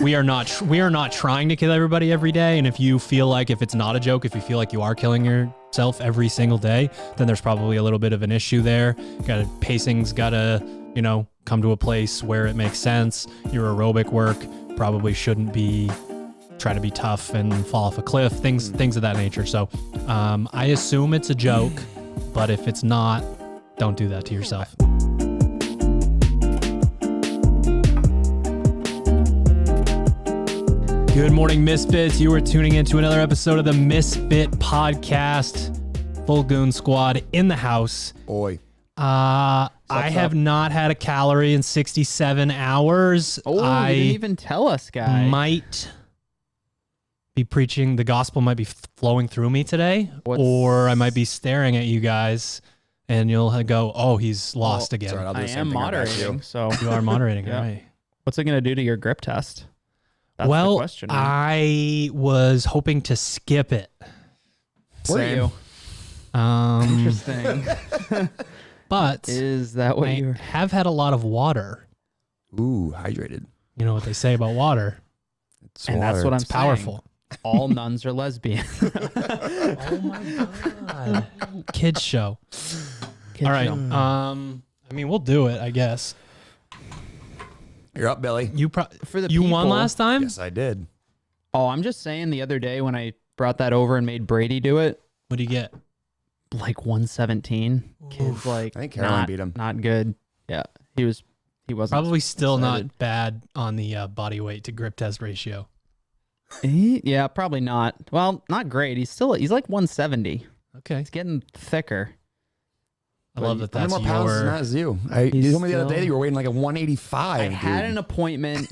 we are not trying to kill everybody every day. And if it's not a joke, if you feel like you are killing yourself every single day, then there's probably a little bit of an issue there. Pacing's gotta, come to a place where it makes sense. Your aerobic work probably shouldn't be try to be tough and fall off a cliff, things of that nature. So I assume it's a joke, but if it's not, don't do that to yourself. Good morning, Misfits. You are tuning into another episode of the Misfit Podcast. Full goon squad in the house. Boy. I have not had a calorie in 67 hours. Oh, you didn't even tell us, guy. Might be preaching, the gospel might be flowing through me today, or I might be staring at you guys and you'll go, oh, he's lost again. Sorry, I am moderating, so You are moderating, Yeah. right? what's it going to do to your grip test? That's Well, the question, right? I was hoping to skip it. Were you? Interesting. But Is that what I you have had a lot of water. Ooh, hydrated. You know what they say about water. It's And that's what I'm It's powerful. saying. All nuns are lesbian. Oh my God. Kids show. All right. We'll do it, I guess. You're up, Billy. For the You won people- last time? Yes, I did. Oh, I'm just saying the other day when I brought that over and made Brady do it, What do you get? like 117. Kids like I think Caroline not, beat him. Not good. Yeah. He wasn't Probably still excited. not bad on the body weight to grip test ratio. Yeah, probably not. Well, not great. He's like 170. Okay. He's getting thicker. I love that How many that's more pounds is that as you? You told me the other day that you were weighing like a 185. I had an appointment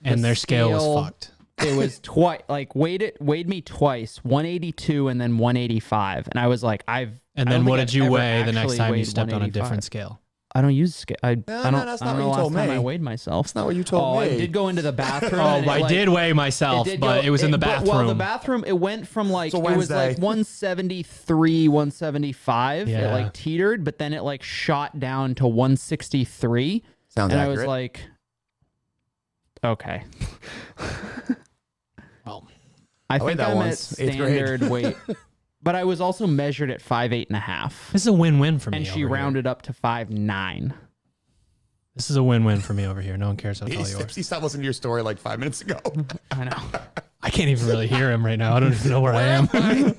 and their scale was fucked. It was twice, like weighed me twice, 182 and then 185. And I was like, And then what did you weigh the next time you stepped on a 185. different scale? I don't use scale. I don't. that's I not don't what know you last told time me. I weighed myself. That's not what you told me. I did go into the bathroom. Oh, and I did weigh myself, but it was in the bathroom. Well, the bathroom, it went from like, So it was like Wednesday. 173, 175. Yeah. It like teetered, but then it like shot down to 163. Sounds and accurate. I was like, okay. Well, I weighed think that I'm once, at 8th grade. standard weight. But I was also measured at 5'8.5". this is a win-win for me. And she over rounded up to 5'9". This is a win-win for me over here. No one cares how tall you are. He stopped listening to your story like 5 minutes ago. I know. I can't even really hear him right now. I don't even know where I am. Oh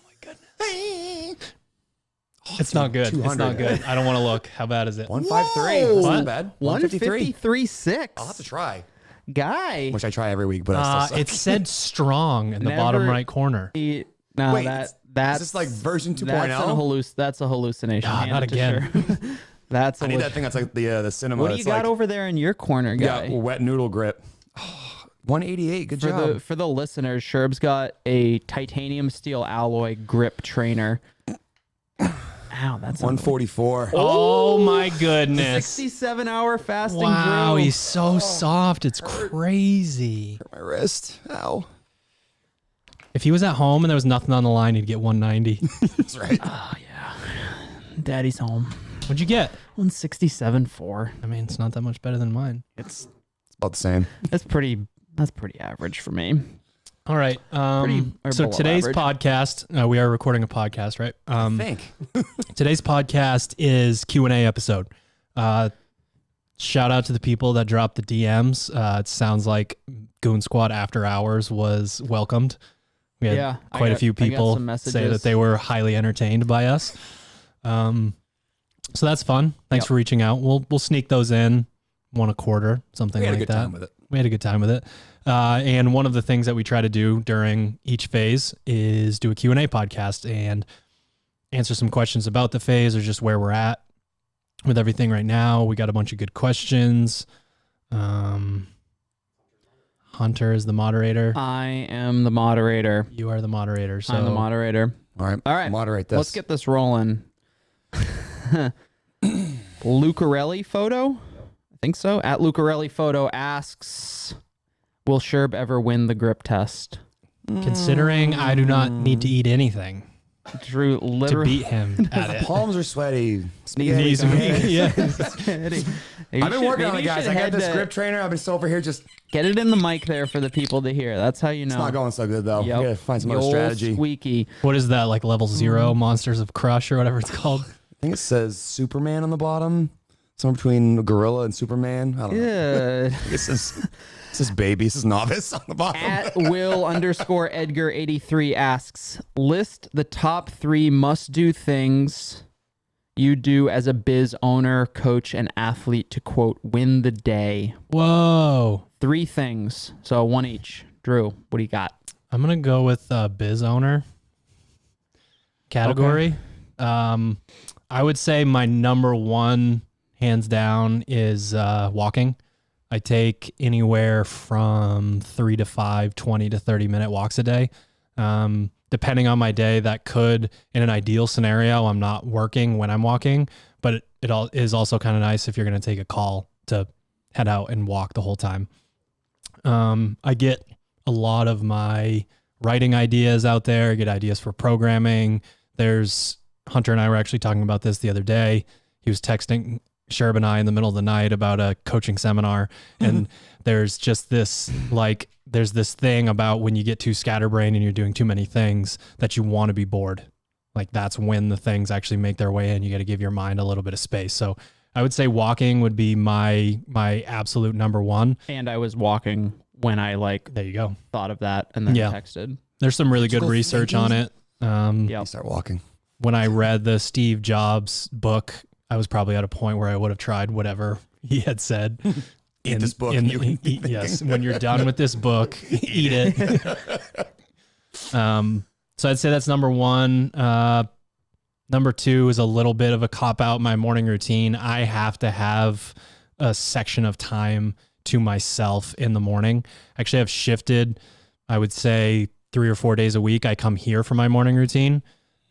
my goodness. It's not good. It's 200. not good. I don't want to look. How bad is it? 153. Whoa. That's What? not bad. 153. 153.6. I'll have to try. Guy. Which I try every week, but I still suck. It said strong in the bottom Never- right corner. No, Wait, that's is this like version 2.0? That's a hallucination. Ah, hand not it to again. Sherb. That's I need that thing that's like the cinema. What do you It's got like, over there in your corner, guy? Yeah, wet noodle grip. 188. Good job. For the listeners, Sherb's got a titanium steel alloy grip trainer. Ow, that's 144. Oh my goodness. 67-hour fasting Wow, drill. he's so soft. It's crazy. My wrist. Ow. If he was at home and there was nothing on the line, he'd get 190. That's right. Oh yeah, Daddy's home. What'd you get? 167.4. I mean, it's not that much better than mine. It's about the same. That's pretty average for me. All right. or So below today's average. podcast, we are recording a podcast, right? I think. Today's podcast is Q&A episode. Shout out to the people that dropped the DMs. It sounds like Goon Squad After Hours was welcomed. We had Yeah, quite a few I got people some say messages. that they were highly entertained by us. So that's fun. Thanks Yep. for reaching out. We'll sneak those in, one a quarter, something We had like a good that. time with it. We had a good time with it. And one of the things that we try to do during each phase is do a Q&A podcast and answer some questions about the phase or just where we're at with everything right now. We got a bunch of good questions. Hunter is the moderator. I am the moderator. You are the moderator. So I'm the moderator. All right. Moderate this. Let's get this rolling. Lucarelli photo? I think so. At Lucarelli photo asks, will Sherb ever win the grip test? considering I do not need to eat anything, Drew to literally beat him at it. Palms are sweaty. Knees are weak. Yeah. I've been working on it, guys. I got this grip trainer. I've been still over here just... Get it in the mic there for the people to hear. That's how you know. It's not going so good, though. Yep. We gotta find some The other old strategy. Squeaky. What is that, like level 0 Monsters of Crush or whatever it's called? I think it says Superman on the bottom. Somewhere between Gorilla and Superman. I don't know. Yeah. This is baby. This is novice on the bottom. At Will_Edgar83 asks, list the top 3 must-do things you do as a biz owner, coach, and athlete to, quote, win the day. Whoa. 3 things. So 1 each. Drew, what do you got? I'm going to go with biz owner category. Okay. I would say my number 1, hands down, is walking. I take anywhere from 3 to 5, 20 to 30 minute walks a day. Depending on my day, that could, in an ideal scenario, I'm not working when I'm walking, but it all is also kind of nice if you're going to take a call to head out and walk the whole time. I get a lot of my writing ideas out there. I get ideas for programming. There's Hunter and I were actually talking about this the other day. He was texting Sherb and I in the middle of the night about a coaching seminar. And there's just this, like, there's this thing about when you get too scatterbrained and you're doing too many things that you want to be bored. Like that's when the things actually make their way in. You got to give your mind a little bit of space. So I would say walking would be my absolute number 1. And I was walking when I There you go. thought of that and then texted. There's some really good research on it. You start walking. When I read the Steve Jobs book, I was probably at a point where I would have tried whatever he had said. Eat this book. Yes, when you're done with this book, eat it. So I'd say that's number 1. Number 2 is a little bit of a cop-out, my morning routine. I have to have a section of time to myself in the morning. Actually, I've shifted, I would say 3 or 4 days a week. I come here for my morning routine.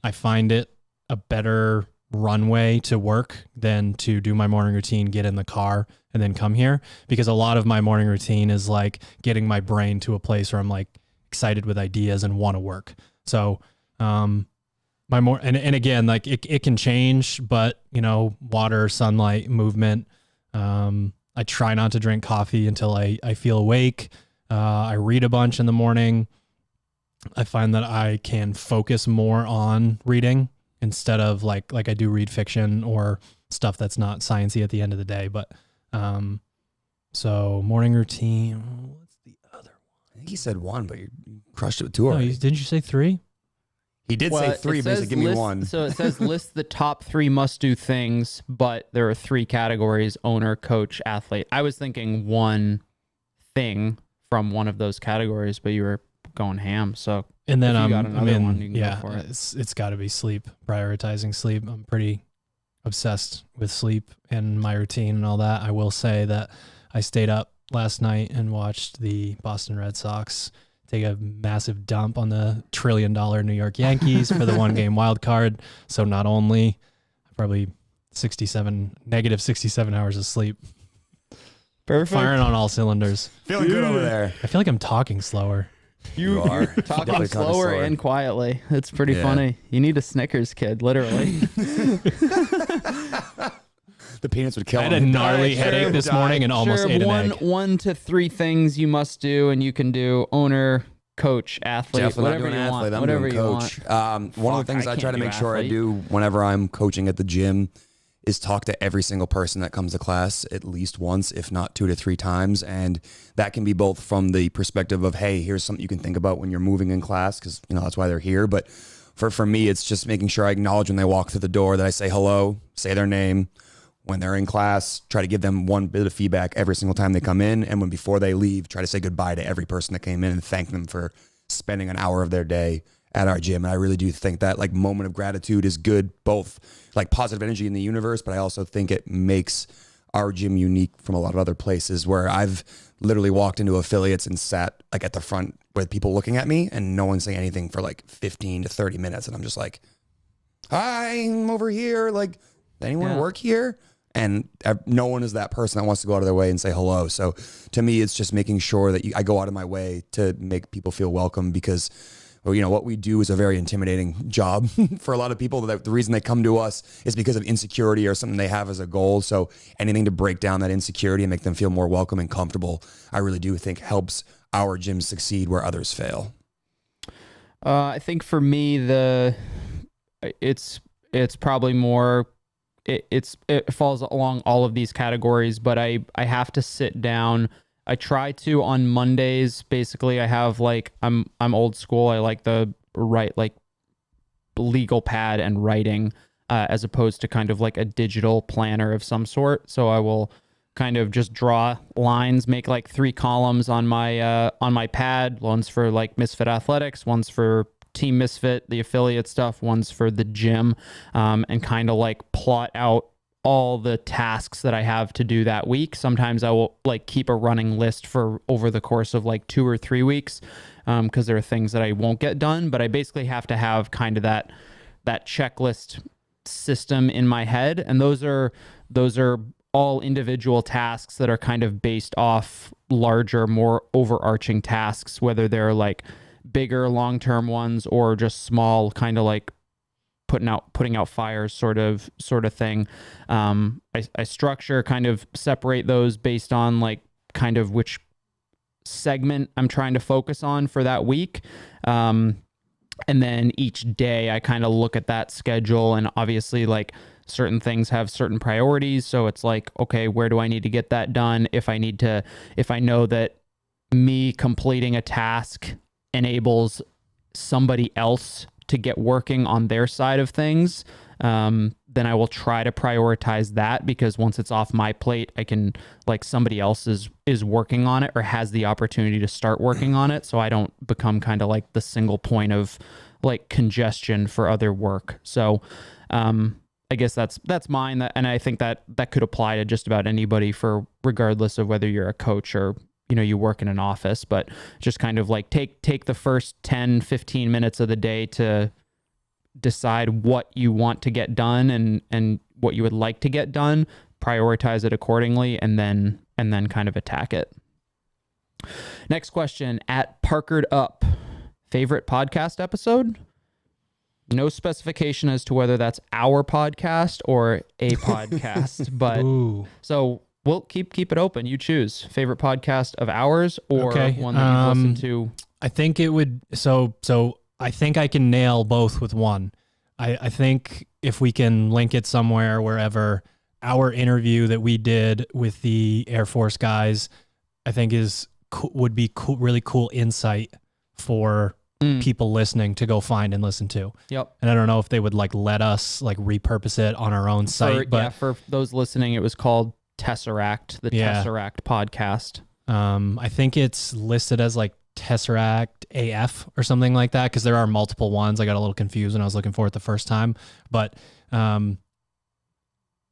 I find it a better runway to work than to do my morning routine, get in the car, and then come here, because a lot of my morning routine is like getting my brain to a place where I'm like excited with ideas and want to work. So, and again, like it can change, but you know, water, sunlight, movement. I try not to drink coffee until I feel awake. I read a bunch in the morning. I find that I can focus more on reading instead of like I do read fiction or stuff that's not sciencey at the end of the day. But so morning routine. What's the other one? I think he said 1, but you crushed it with 2 No, already. didn't you say 3? He did say 3, but he said give me 1. So it says list the top 3 must-do things, but there are 3 categories: owner, coach, athlete. I was thinking 1 thing from one of those categories, but you were going ham. So and then if you I'm got another one, you can yeah, go for it. it's got to be sleep. Prioritizing sleep. I'm pretty obsessed with sleep and my routine and all that. I will say that I stayed up last night and watched the Boston Red Sox take a massive dump on the $1 trillion New York Yankees for the 1-game wild card. So not only probably negative 67 hours of sleep. Perfect. Firing on all cylinders. Feeling good over there. I feel like I'm talking slower. You are. Talking slower and quietly. It's pretty funny. You need a Snickers, kid, literally. The peanuts would kill I had him. a gnarly headache this morning and almost ate an egg. 1 to 3 things you must do, and you can do owner, coach, athlete, Definitely whatever not doing you athlete. want. I'm Whatever doing you coach. want. One of the things I try to make sure I do whenever I'm coaching at the gym is talk to every single person that comes to class at least once, if not 2 to 3 times. And that can be both from the perspective of, hey, here's something you can think about when you're moving in class, because you know that's why they're here. But for me, it's just making sure I acknowledge when they walk through the door that I say hello, say their name. When they're in class, try to give them 1 bit of feedback every single time they come in. And when before they leave, try to say goodbye to every person that came in and thank them for spending an hour of their day at our gym. And I really do think that like moment of gratitude is good, both like positive energy in the universe, but I also think it makes our gym unique from a lot of other places where I've literally walked into affiliates and sat like at the front with people looking at me and no one saying anything for like 15 to 30 minutes. And I'm just like, hi, I'm over here. Like, does anyone work here? And no one is that person that wants to go out of their way and say hello. So to me, it's just making sure that I go out of my way to make people feel welcome, because what we do is a very intimidating job for a lot of people. That the reason they come to us is because of insecurity or something they have as a goal. So anything to break down that insecurity and make them feel more welcome and comfortable, I really do think helps our gyms succeed where others fail. I think for me, it's probably more, it falls along all of these categories, but I have to sit down. I try to on Mondays. Basically, I have I'm old school. I like the legal pad and writing as opposed to kind of like a digital planner of some sort. So I will kind of just draw lines, make 3 columns on my pad. One's for Misfit Athletics, one's for Team Misfit, the affiliate stuff, one's for the gym, and kind of plot out all the tasks that I have to do that week. Sometimes I will keep a running list for over the course of 2 or 3 weeks, because there are things that I won't get done, but I basically have to have kind of that checklist system in my head. And those are all individual tasks that are kind of based off larger, more overarching tasks, whether they're bigger long-term ones or just small kind of putting out fires sort of thing. I structure, kind of separate those based on kind of which segment I'm trying to focus on for that week. And then each day I kind of look at that schedule, and obviously certain things have certain priorities. So it's okay, where do I need to get that done? If I know that me completing a task enables somebody else to get working on their side of things, then I will try to prioritize that, because once it's off my plate, I can somebody else is working on it or has the opportunity to start working on it. So I don't become kind of the single point of congestion for other work. So, I guess that's mine. And I think that could apply to just about anybody, for regardless of whether you're a coach or, you work in an office, but just kind of take the first 10, 15 minutes of the day to decide what you want to get done and what you would like to get done, prioritize it accordingly, and then kind of attack it. Next question, at Parkered Up, favorite podcast episode? No specification as to whether that's our podcast or a podcast, but Ooh. So we'll keep it open. You choose favorite podcast of ours or one that you've listened to. I think it would. So I think I can nail both with one. I think if we can link it somewhere, wherever, our interview that we did with the Air Force guys, I think would be really cool insight for people listening to go find and listen to. Yep. And I don't know if they would let us repurpose it on our own site, but for those listening, it was called Tesseract, the Tesseract podcast. I think it's listed as Tesseract AF or something like that, because there are multiple ones. I got a little confused when I was looking for it the first time, but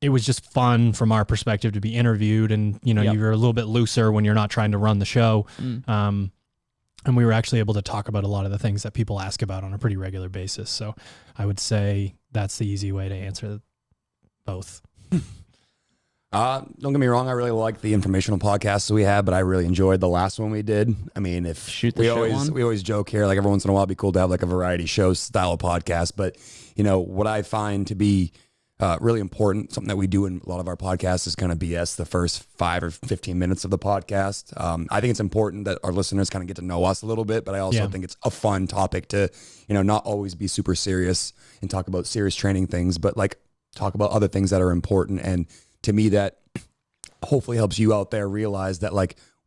it was just fun from our perspective to be interviewed, and you're a little bit looser when you're not trying to run the show. And we were actually able to talk about a lot of the things that people ask about on a pretty regular basis. So I would say that's the easy way to answer both. Don't get me wrong, I really like the informational podcasts we had, but I really enjoyed the last one we did. I mean, we always joke here, every once in a while it'd be cool to have a variety show style of podcast. But what I find to be really important, something that we do in a lot of our podcasts, is kind of BS the first 5 or 15 minutes of the podcast. I think it's important that our listeners kind of get to know us a little bit, but I also think it's a fun topic to, not always be super serious and talk about serious training things, but talk about other things that are important. And to me, that hopefully helps you out there realize that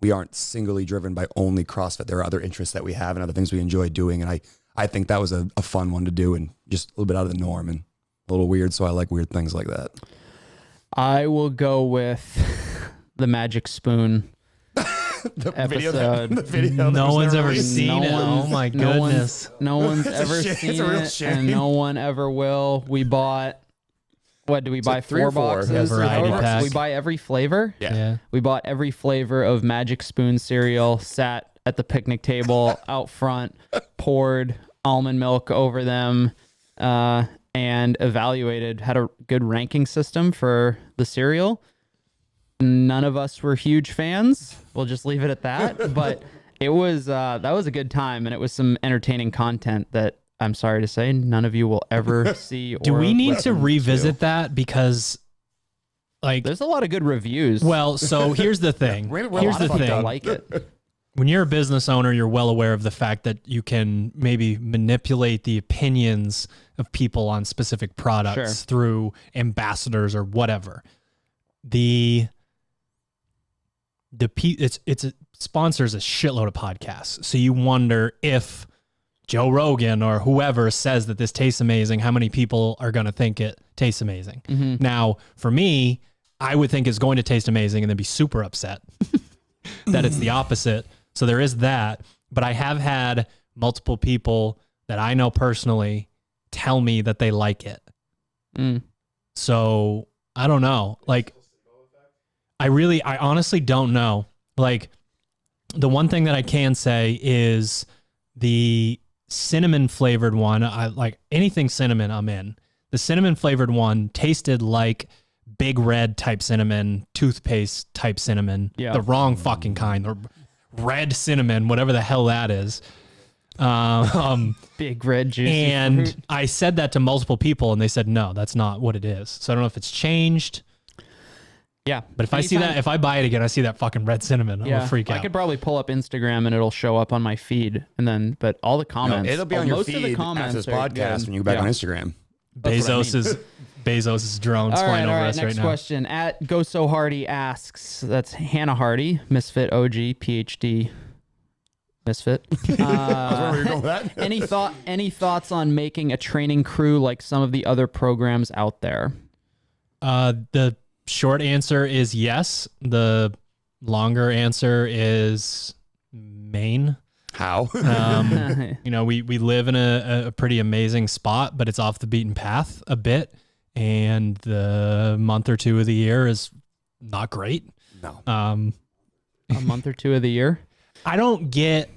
we aren't singly driven by only CrossFit. There are other interests that we have and other things we enjoy doing. And I think that was a fun one to do, and just a little bit out of the norm and a little weird. So I like weird things like that. I will go with the Magic Spoon episode. The video no one's ever seen it. Oh my goodness. No one's ever seen it, and no one ever will. We bought, what did we buy? 3 or 4 boxes? Yeah, variety pack. We buy every flavor. Yeah. We bought every flavor of Magic Spoon cereal, sat at the picnic table out front, poured almond milk over them, and evaluated, had a good ranking system for the cereal. None of us were huge fans. We'll just leave it at that. But It was that was a good time, and it was some entertaining content that I'm sorry to say none of you will ever see. Do we need to revisit that? Because like there's a lot of good reviews. Well, so here's the thing. Here's the thing. I like it. When you're a business owner, you're well aware of the fact that you can maybe manipulate the opinions of people on specific products through ambassadors or whatever. It sponsors a shitload of podcasts. So you wonder if Joe Rogan or whoever says that this tastes amazing, how many people are going to think it tastes amazing? Mm-hmm. Now, for me, I would think it's going to taste amazing and then be super upset that it's the opposite. So there is that. But I have had multiple people that I know personally tell me that they like it. So I don't know. Like, I honestly don't know. Like, the one thing that I can say is the cinnamon flavored one. I like anything cinnamon, I'm in. The cinnamon flavored one tasted like Big Red type cinnamon, toothpaste type cinnamon, the wrong fucking kind, the red cinnamon, whatever the hell that is. Big red juicy and fruit. I said that to multiple people and they said, no, that's not what it is. So I don't know if it's changed. Yeah. But if I see that, if I buy it again, I see that fucking red cinnamon, I'm gonna freak out. I could probably pull up Instagram and it'll show up on my feed. And then, but all the comments. No, it'll be on your feed after this podcast when you go back on Instagram. Bezos's drones flying over us right now. Next question. At Go So Hardy asks, that's Hannah Hardy, Misfit OG, PhD Misfit. Any thoughts on making a training crew like some of the other programs out there? The short answer is yes. The longer answer is Maine. How? You know, we live in a pretty amazing spot, but it's off the beaten path a bit. And the month or two of the year is not great. No. A month or two of the year? I don't get...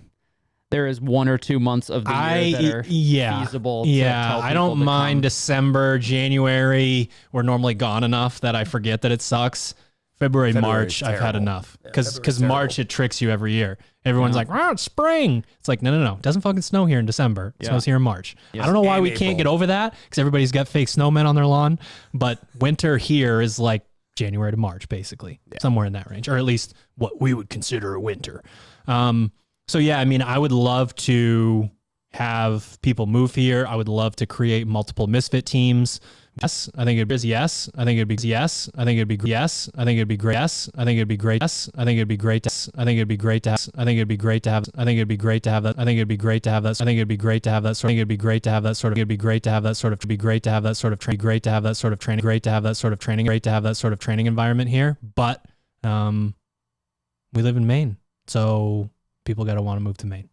There is 1 or 2 months of the year that are feasible to tell I don't mind December, January. We're normally gone enough that I forget that it sucks. February, March, I've had enough. Because March, it tricks you every year. Everyone's like, oh, it's spring. It's like, no. It doesn't fucking snow here in December. It snows here in March. Yes. I don't know why we can't get over that, because everybody's got fake snowmen on their lawn. But winter here is like January to March, basically. Somewhere in that range. Or at least what we would consider a winter. So yeah, I mean, I would love to have people move here. I would love to create multiple Misfit teams. Yes, I think it'd be yes. I think it'd be yes. I think it'd be yes. I think it'd be great. Yes, I think it'd be great. Yes, I think it'd be great. I think it'd be great to have. I think it'd be great to have. I think it'd be great to have that. I think it'd be great to have that. I think it'd be great to have that. I think it'd be great to have that sort of. It'd be great to have that sort of. Be great to have that sort of. Great to have that sort of training. Great to have that sort of training. Great to have that sort of training environment here. But we live in Maine, so people got to want to move to Maine.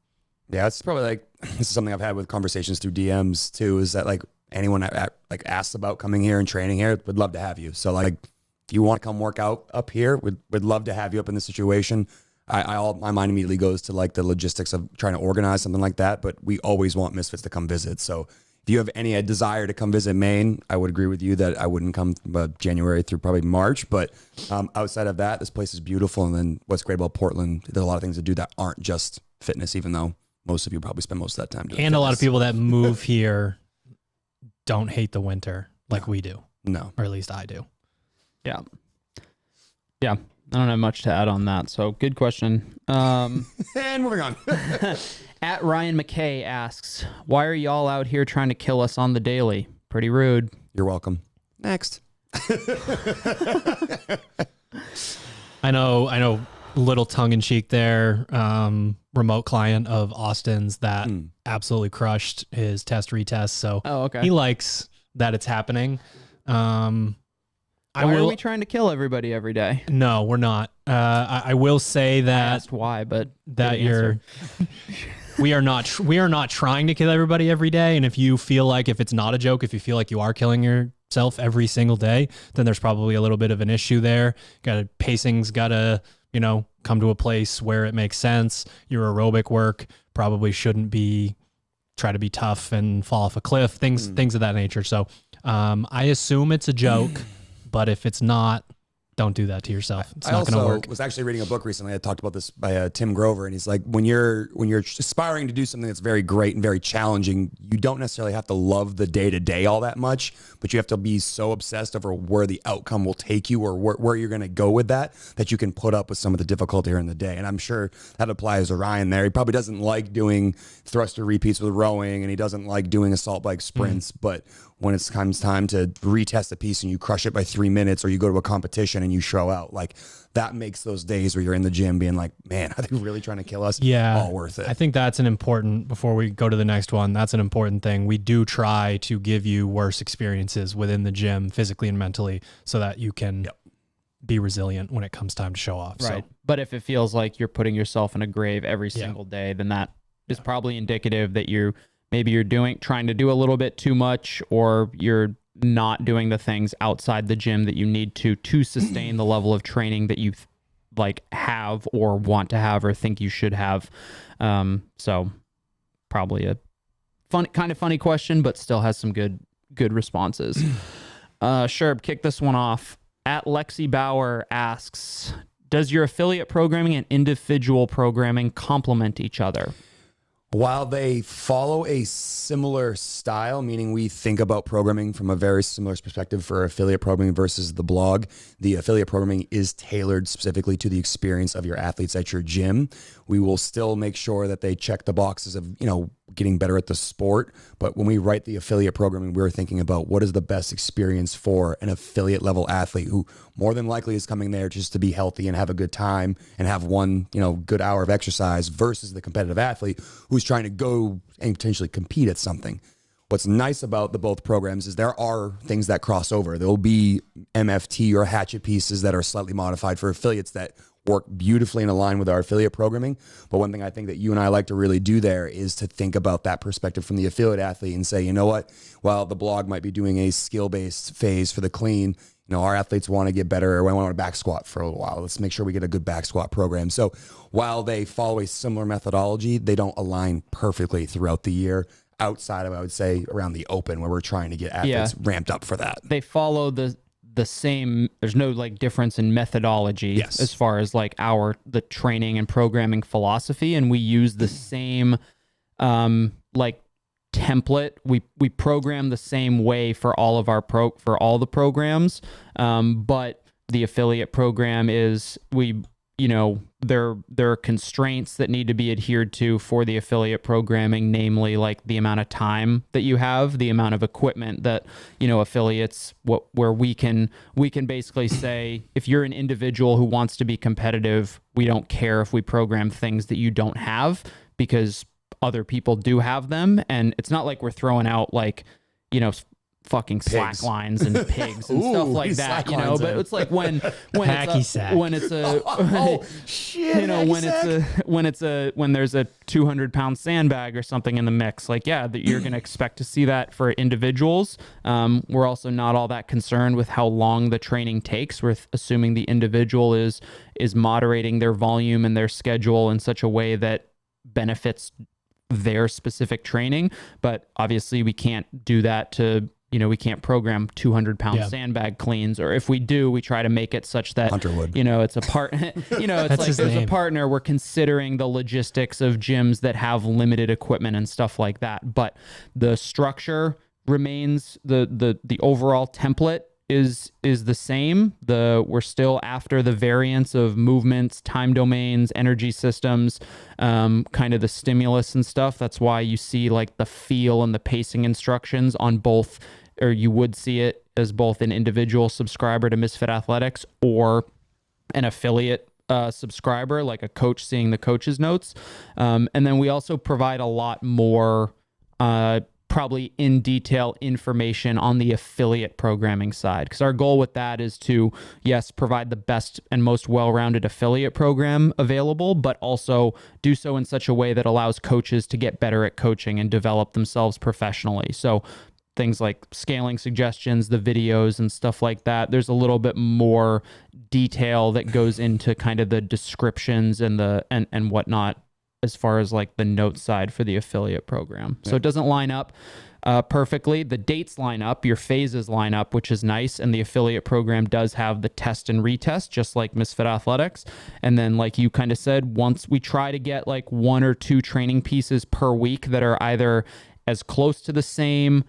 Yeah, it's probably like, this is something I've had with conversations through DMs too, is that like anyone that like asks about coming here and training here would love to have you. So like, if you want to come work out up here, we'd love to have you up in this situation. My mind immediately goes to like the logistics of trying to organize something like that, but we always want Misfits to come visit. So if you have any desire to come visit Maine, I would agree with you that I wouldn't come from January through probably March. But outside of that, this place is beautiful. And then what's great about Portland, there's a lot of things to do that aren't just fitness, even though most of you probably spend most of that time doing fitness. A lot of people that move here don't hate the winter like we do. No. Or at least I do. Yeah. Yeah. I don't have much to add on that. So good question. And moving on. At Ryan McKay asks, why are y'all out here trying to kill us on the daily? Pretty rude. You're welcome. Next. I know little tongue in cheek there. Remote client of Austin's that absolutely crushed his retest. So he likes that it's happening. Why are we trying to kill everybody every day? No, we're not. I will say that. I asked why, but that we are not trying to kill everybody every day. And if you feel like, if it's not a joke, if you feel like you are killing yourself every single day, then there's probably a little bit of an issue there. Pacing's got to, come to a place where it makes sense. Your aerobic work probably shouldn't try to be tough and fall off a cliff, things of that nature. So I assume it's a joke, but if it's not, don't do that to yourself. It's I not going to also work. was actually reading a book recently. I talked about this by Tim Grover, and he's like, when you're aspiring to do something that's very great and very challenging, you don't necessarily have to love the day to day all that much, but you have to be so obsessed over where the outcome will take you or where you're going to go with that you can put up with some of the difficulty during the day. And I'm sure that applies to Ryan there. He probably doesn't like doing thruster repeats with rowing, and he doesn't like doing assault bike sprints, but when it comes time to retest a piece and you crush it by 3 minutes, or you go to a competition and you show out, like that makes those days where you're in the gym being like, man, are they really trying to kill us? Yeah. All worth it. I think that's an important, before we go to the next one, that's an important thing. We do try to give you worse experiences within the gym, physically and mentally, so that you can be resilient when it comes time to show off. Right. So, But if it feels like you're putting yourself in a grave every single day, then that is probably indicative that maybe you're trying to do a little bit too much, or you're not doing the things outside the gym that you need to sustain the level of training that you like have or want to have or think you should have. So probably a funny question, but still has some good responses. Sherb, kick this one off. At Lexi Bauer asks, does your affiliate programming and individual programming complement each other? While they follow a similar style, meaning we think about programming from a very similar perspective for affiliate programming versus the blog, the affiliate programming is tailored specifically to the experience of your athletes at your gym. We will still make sure that they check the boxes of, getting better at the sport. But when we write the affiliate programming, we're thinking about what is the best experience for an affiliate level athlete who more than likely is coming there just to be healthy and have a good time and have one, good hour of exercise, versus the competitive athlete who's trying to go and potentially compete at something. What's nice about the both programs is there are things that cross over. There'll be MFT or Hatchet pieces that are slightly modified for affiliates that work beautifully in line with our affiliate programming. But one thing I think that you and I like to really do there is to think about that perspective from the affiliate athlete and say, you know what, while the blog might be doing a skill-based phase for the clean, our athletes want to get better, or we want to back squat for a little while. Let's make sure we get a good back squat program. So while they follow a similar methodology, they don't align perfectly throughout the year outside of, I would say, around the open where we're trying to get athletes ramped up for that. They follow the same, there's no like difference in methodology as far as like the training and programming philosophy, and we use the same like template. We program the same way for all of for all the programs, but the affiliate program is there are constraints that need to be adhered to for the affiliate programming, namely like the amount of time that you have, the amount of equipment that, affiliates, where we can basically say, if you're an individual who wants to be competitive, we don't care if we program things that you don't have, because other people do have them. And it's not like we're throwing out like, fucking slack lines and pigs and stuff like that, but it's like when there's a 200-pound sandbag or something in the mix, like, that you're going to expect to see that for individuals. We're also not all that concerned with how long the training takes. We're assuming the individual is moderating their volume and their schedule in such a way that benefits their specific training. But obviously we can't do that to, we can't program 200-pound sandbag cleans, or if we do, we try to make it such that Hunter would. It's a part, it's like there's a partner. We're considering the logistics of gyms that have limited equipment and stuff like that. But the structure remains, the overall template is the same. We're still after the variants of movements, time domains, energy systems, kind of the stimulus and stuff. That's why you see like the feel and the pacing instructions on both, or you would see it as both an individual subscriber to Misfit Athletics or an affiliate subscriber, like a coach seeing the coach's notes. And then we also provide a lot more probably in detail information on the affiliate programming side, because our goal with that is to, yes, provide the best and most well-rounded affiliate program available, but also do so in such a way that allows coaches to get better at coaching and develop themselves professionally. So things like scaling suggestions, the videos and stuff like that, there's a little bit more detail that goes into kind of the descriptions and and whatnot as far as like the note side for the affiliate program. So it doesn't line up. perfectly. The dates line up, your phases line up, which is nice. And the affiliate program does have the test and retest, just like Misfit Athletics. And then, like you kind of said, once we try to get like 1 or 2 training pieces per week that are either as close to the same,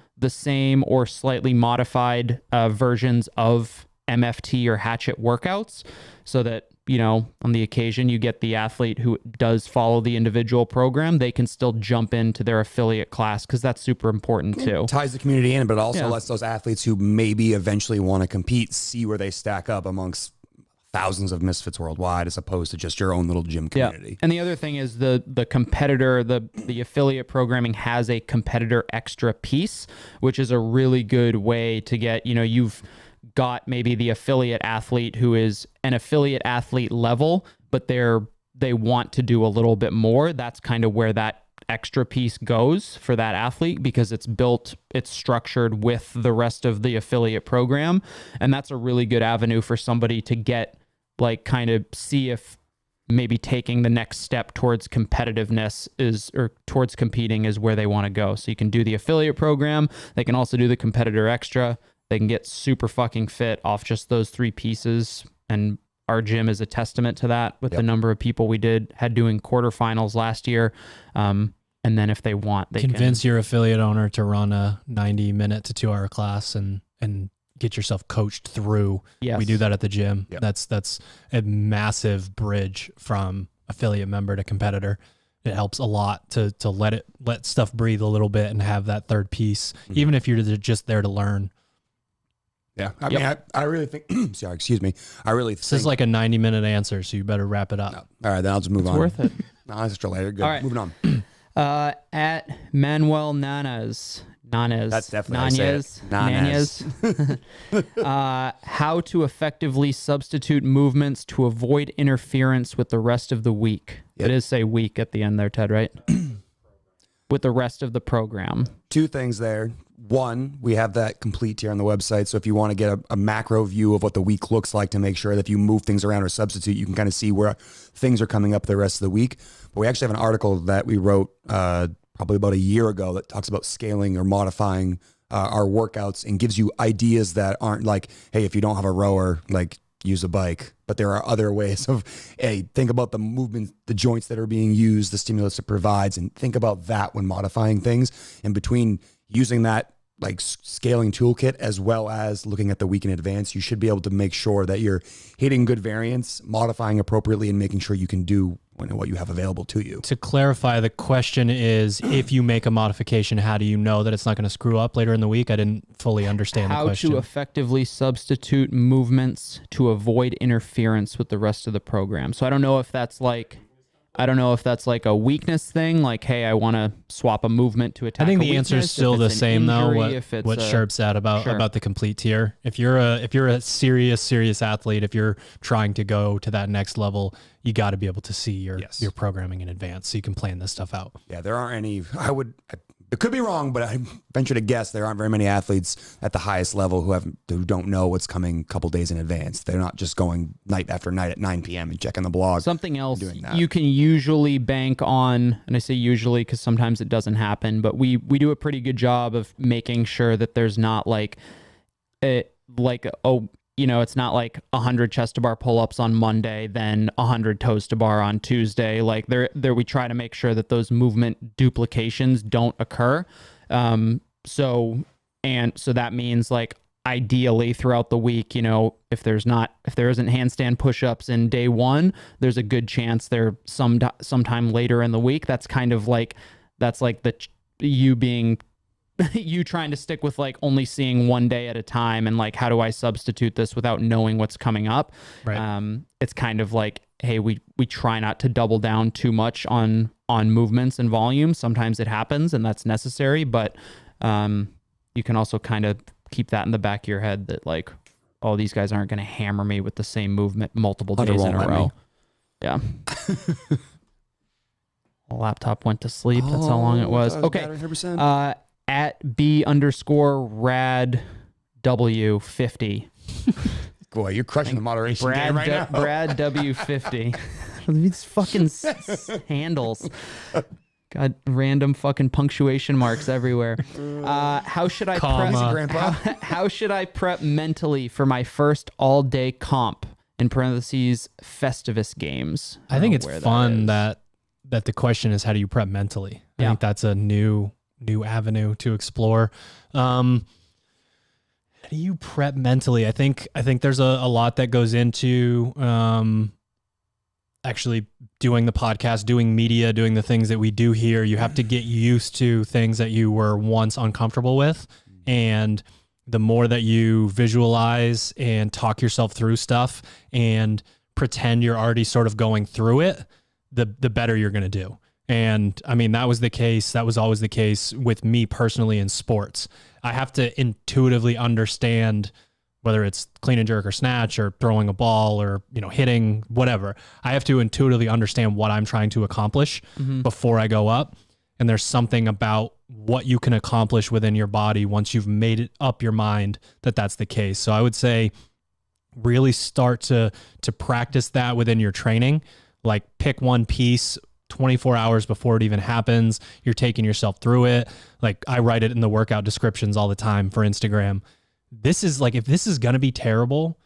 or slightly modified versions of MFT or Hatchet workouts, so that, you know, on the occasion you get the athlete who does follow the individual program, they can still jump into their affiliate class, because that's super important too. It ties the community in, but also lets those athletes who maybe eventually want to compete see where they stack up amongst thousands of misfits worldwide, as opposed to just your own little gym community. Yeah. And the other thing is the competitor, the affiliate programming has a competitor extra piece, which is a really good way to get, you know, you've got maybe the affiliate athlete who is an affiliate athlete level, but they want to do a little bit more. That's kind of where that extra piece goes for that athlete, because it's structured with the rest of the affiliate program. And that's a really good avenue for somebody to get, like, kind of see if maybe taking the next step towards competitiveness or towards competing is where they want to go. So you can do the affiliate program. They can also do the competitor extra. They can get super fucking fit off just those 3 pieces. And our gym is a testament to that, with the number of people we had doing quarterfinals last year. And then if they want, they convince your affiliate owner to run a 90-minute to 2-hour class and get yourself coached through. Yes. We do that at the gym. Yep. That's a massive bridge from affiliate member to competitor. It helps a lot to let stuff breathe a little bit and have that third piece, even if you're just there to learn. Yeah. I mean, I really think, sorry, excuse me. This is like a 90-minute answer, so you better wrap it up. No. All right, then I'll just move on. Worth it. No, that's just later. Good. All right. Moving on. At Manuel Nanes. That's definitely Nanes. How to effectively substitute movements to avoid interference with the rest of the week. Yep. It is say week at the end there, Ted, right? With the rest of the program. 2 things there. 1, we have that complete here on the website. So if you want to get a macro view of what the week looks like, to make sure that if you move things around or substitute, you can kind of see where things are coming up the rest of the week. But we actually have an article that we wrote probably about a year ago that talks about scaling or modifying our workouts, and gives you ideas that aren't like, hey, if you don't have a rower, like, use a bike. But there are other ways of, hey, think about the movement, the joints that are being used, the stimulus it provides, and think about that when modifying things. And between using that like scaling toolkit as well as looking at the week in advance, you should be able to make sure that you're hitting good variance, modifying appropriately, and making sure you can do what you have available to you. To clarify, the question is, if you make a modification, how do you know that it's not going to screw up later in the week? I didn't fully understand the question. How to effectively substitute movements to avoid interference with the rest of the program. So I don't know if that's like a weakness thing, like, hey, I want to swap a movement to attack. I think the answer is still the same, though. What Sherb said about the complete tier. If you're a serious athlete, if you're trying to go to that next level, you got to be able to see your programming in advance, so you can plan this stuff out. Yeah, there aren't any. It could be wrong, but I venture to guess there aren't very many athletes at the highest level who don't know what's coming a couple days in advance. They're not just going night after night at 9 p.m. and checking the blog. Something else you can usually bank on, and I say usually because sometimes it doesn't happen, but we do a pretty good job of making sure that there's not it's not like 100 chest to bar pull-ups on Monday, then 100 toes to bar on Tuesday. Like there we try to make sure that those movement duplications don't occur. So that means, like, ideally throughout the week, if there isn't handstand push-ups in day 1, there's a good chance they're sometime later in the week. That's kind of like, you trying to stick with, like, only seeing one day at a time, and, like, how do I substitute this without knowing what's coming up? Right. It's kind of like, hey, we try not to double down too much on movements and volume. Sometimes it happens and that's necessary, but you can also kind of keep that in the back of your head that, like, oh, these guys aren't going to hammer me with the same movement multiple days in a row. Yeah. Laptop went to sleep. That's how long it was. Okay. At B_RadW50. Boy, you're crushing the moderation game right now. Brad W50. These fucking handles. God, random fucking punctuation marks everywhere. How should I prep? How should I prep mentally for my first all-day comp? In parentheses, Festivus games. I think it's fun that the question is, how do you prep mentally? I think that's a new avenue to explore. How do you prep mentally? I think there's a lot that goes into actually doing the podcast, doing media, doing the things that we do here. You have to get used to things that you were once uncomfortable with. And the more that you visualize and talk yourself through stuff and pretend you're already sort of going through it, the better you're going to do. And I mean, that was the case. That was always the case with me personally in sports. I have to intuitively understand whether it's clean and jerk or snatch or throwing a ball or, hitting, whatever. I have to intuitively understand what I'm trying to accomplish before I go up. And there's something about what you can accomplish within your body once you've made it up your mind that that's the case. So I would say really start to practice that within your training. Like pick one piece 24 hours before it even happens. You're taking yourself through it. Like I write it in the workout descriptions all the time for Instagram. This is like, if this is going to be terrible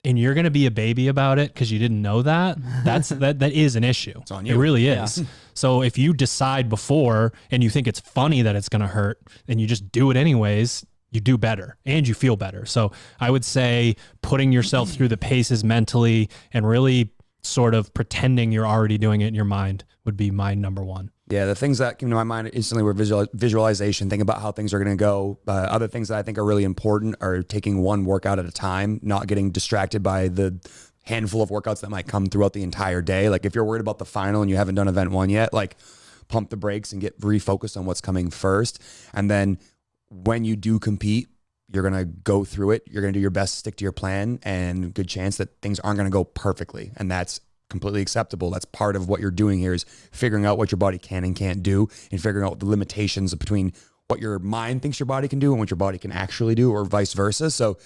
and you're going to be a baby about it because you didn't know that, that is an issue. It's on you. It really is. Yeah. So if you decide before and you think it's funny that it's going to hurt and you just do it anyways, you do better and you feel better. So I would say putting yourself through the paces mentally and really sort of pretending you're already doing it in your mind would be my number one. Yeah, the things that came to my mind instantly were visualization, think about how things are going to go. Other things that I think are really important are taking one workout at a time, not getting distracted by the handful of workouts that might come throughout the entire day. Like if you're worried about the final and you haven't done event one yet, like pump the brakes and get refocused on what's coming first. And then when you do compete, you're going to go through it. You're going to do your best to stick to your plan, and good chance that things aren't going to go perfectly. And that's completely acceptable. That's part of what you're doing here, is figuring out what your body can and can't do, and figuring out the limitations between what your mind thinks your body can do and what your body can actually do, or vice versa. So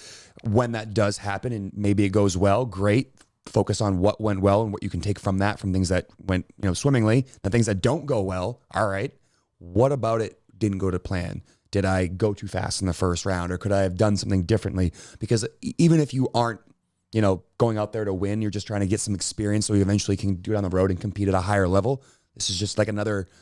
when that does happen and maybe it goes well, great. Focus on what went well and what you can take from that, from things that went, swimmingly, and things that don't go well. All right, what about it didn't go to plan? Did I go too fast in the first round, or could I have done something differently? Because even if you aren't, going out there to win, you're just trying to get some experience so you eventually can do it on the road and compete at a higher level. This is just like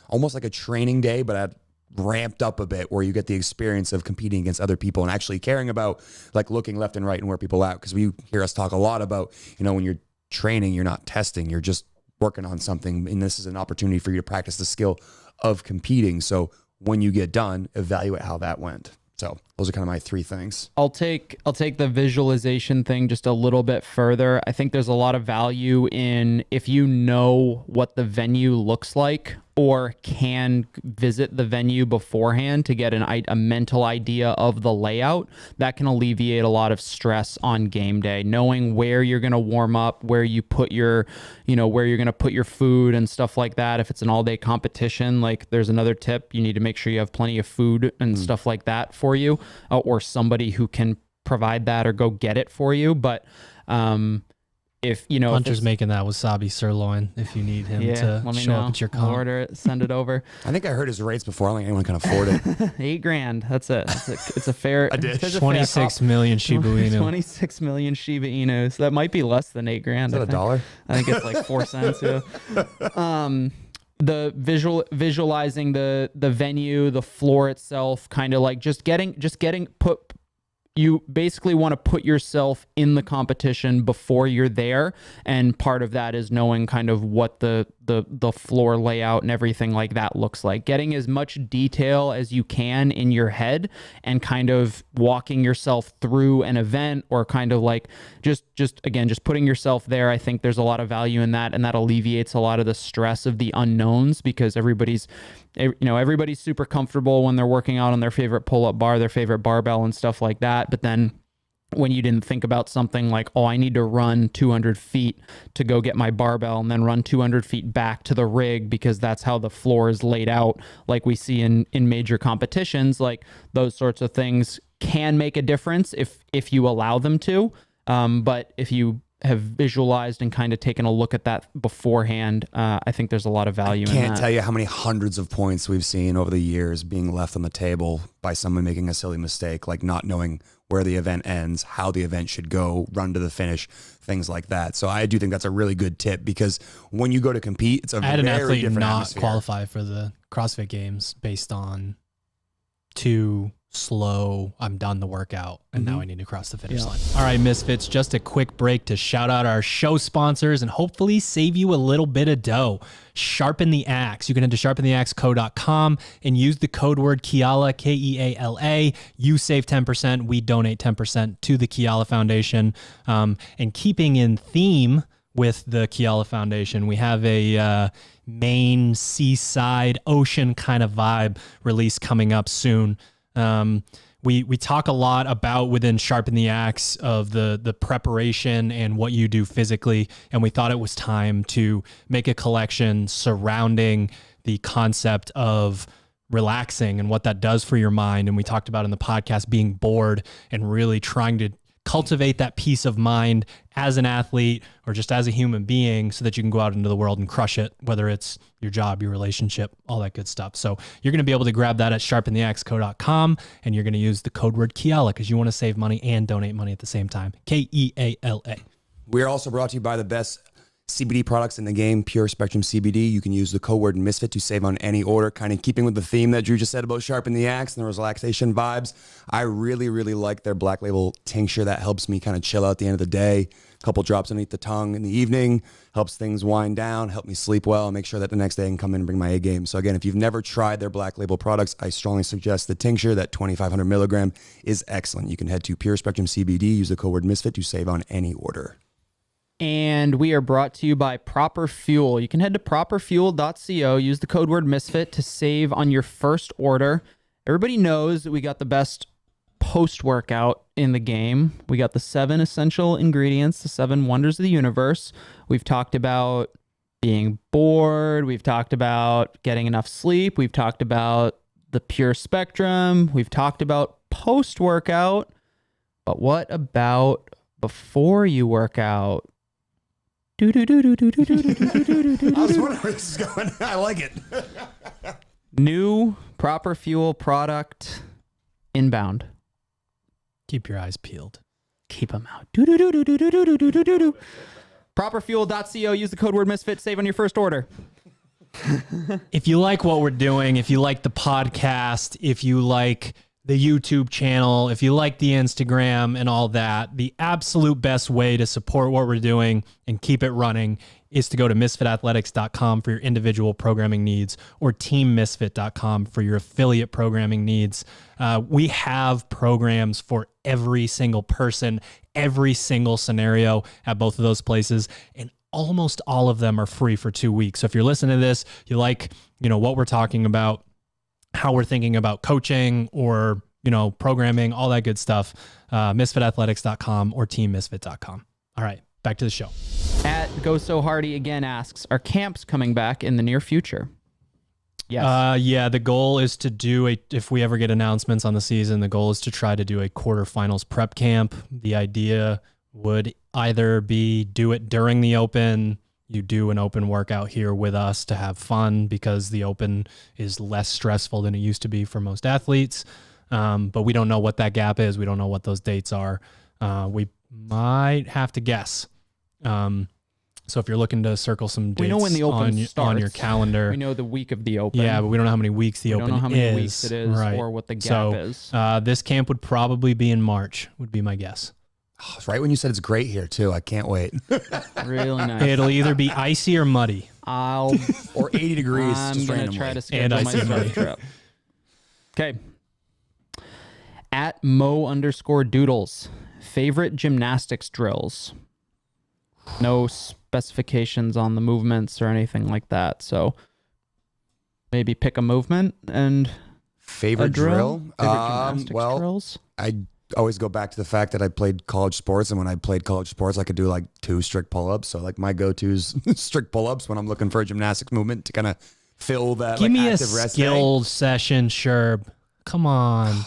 almost like a training day, but ramped up a bit, where you get the experience of competing against other people and actually caring about like looking left and right and where people are at. Because we hear us talk a lot about, when you're training, you're not testing, you're just working on something. And this is an opportunity for you to practice the skill of competing. So when you get done, evaluate how that went. So those are kind of my three things. I'll take the visualization thing just a little bit further. I think there's a lot of value in, if you know what the venue looks like or can visit the venue beforehand to get a mental idea of the layout, that can alleviate a lot of stress on game day. Knowing where you're going to warm up, where you put your, where you're going to put your food and stuff like that. If it's an all-day competition, like there's another tip, you need to make sure you have plenty of food and stuff like that for you, or somebody who can provide that or go get it for you. But if Hunter's making that wasabi sirloin, if you need him to show up at your comp. Order it, send it over. I think I heard his rates before. I don't think anyone can afford it. $8,000. That's it. It's a fair. I did. 26 million Shiba Inu. 26 million Shiba Inus. That might be less than $8,000. Is that $1? I think it's like 4 cents. Yeah. The visualizing the venue, the floor itself, kind of like just getting you basically want to put yourself in the competition before you're there. And part of that is knowing kind of what the floor layout and everything like that looks like. Getting as much detail as you can in your head and kind of walking yourself through an event, or kind of like just putting yourself there. I think there's a lot of value in that, and that alleviates a lot of the stress of the unknowns, because everybody's super comfortable when they're working out on their favorite pull-up bar, their favorite barbell and stuff like that. But then when you didn't think about something like, I need to run 200 feet to go get my barbell and then run 200 feet back to the rig because that's how the floor is laid out, like we see in major competitions, like those sorts of things can make a difference if you allow them to. But if you have visualized and kind of taken a look at that beforehand, I think there's a lot of value in that. Can't tell you how many hundreds of points we've seen over the years being left on the table by someone making a silly mistake, like not knowing where the event ends, how the event should go, run to the finish, things like that. So I do think that's a really good tip, because when you go to compete, it's a I had very an athlete different not atmosphere. qualify for the CrossFit Games based on too slow, I'm done the workout, and now I need to cross the finish line. All right, Misfits, just a quick break to shout out our show sponsors and hopefully save you a little bit of dough. Sharpen the Axe. You can head to sharpentheaxeco.com and use the code word Keala, Keala. You save 10%. We donate 10% to the Keala Foundation. And keeping in theme with the Keala Foundation, we have a Maine seaside ocean kind of vibe release coming up soon. We talk a lot about within Sharpen the Axe of the preparation and what you do physically, and we thought it was time to make a collection surrounding the concept of relaxing and what that does for your mind. And we talked about in the podcast being bored and really trying to cultivate that peace of mind as an athlete or just as a human being so that you can go out into the world and crush it, whether it's your job, your relationship, all that good stuff. So you're going to be able to grab that at sharpentheaxeco.com, and you're going to use the code word Keala because you want to save money and donate money at the same time. Keala. We are also brought to you by the best CBD products in the game, Pure Spectrum CBD. You can use the code word Misfit to save on any order, kind of keeping with the theme that Drew just said about Sharpen the Axe and the relaxation vibes. I really, really like their Black Label tincture that helps me kind of chill out at the end of the day. A couple drops underneath the tongue in the evening, helps things wind down, help me sleep well, make sure that the next day I can come in and bring my A game. So again, if you've never tried their Black Label products, I strongly suggest the tincture. That 2,500 milligram is excellent. You can head to Pure Spectrum CBD, use the code word Misfit to save on any order. And we are brought to you by Proper Fuel. You can head to properfuel.co, use the code word Misfit to save on your first order. Everybody knows that we got the best post-workout in the game. We got the 7 essential ingredients, the 7 wonders of the universe. We've talked about being bored. We've talked about getting enough sleep. We've talked about the pure spectrum. We've talked about post-workout. But what about before you work out? I was wondering where this is going. I like it. New Proper Fuel product inbound. Keep your eyes peeled. Keep them out. Properfuel.co. Use the code word Misfit. Save on your first order. If you like what we're doing, if you like the podcast, if you like the YouTube channel, if you like the Instagram and all that, the absolute best way to support what we're doing and keep it running is to go to misfitathletics.com for your individual programming needs or teammisfit.com for your affiliate programming needs. We have programs for every single person, every single scenario at both of those places, and almost all of them are free for 2 weeks. So if you're listening to this, you like, what we're talking about, how we're thinking about coaching or, programming, all that good stuff, misfitathletics.com or teammisfit.com. All right, back to the show. At Go So Hardy again asks, are camps coming back in the near future? Yes. Yeah, the goal is to do if we ever get announcements on the season, the goal is to try to do a quarterfinals prep camp. The idea would either be do it during the open. You do an open workout here with us to have fun because the open is less stressful than it used to be for most athletes. But we don't know what that gap is. We don't know what those dates are. We might have to guess. So if you're looking to circle some dates we know when the open starts, on your calendar. We know the week of the open. Yeah, but we don't know how many weeks the open is. We don't know how many weeks it is or what the gap is. This camp would probably be in March, would be my guess. Oh, it's right when you said it's great here, too. I can't wait. Really nice. It'll either be icy or muddy. Or 80 degrees. I'm going to try to schedule And my icy surf trip. Okay. At Mo_doodles. Favorite gymnastics drills. No specifications on the movements or anything like that. So maybe pick a movement and favorite drill? Favorite gymnastics drills? I always go back to the fact that I played college sports, and when I played college sports, I could do like 2 strict pull-ups. So like my go-to's strict pull-ups when I'm looking for a gymnastics movement to kind of fill that. Give me active a rest skill day. session, Sherb. Come on.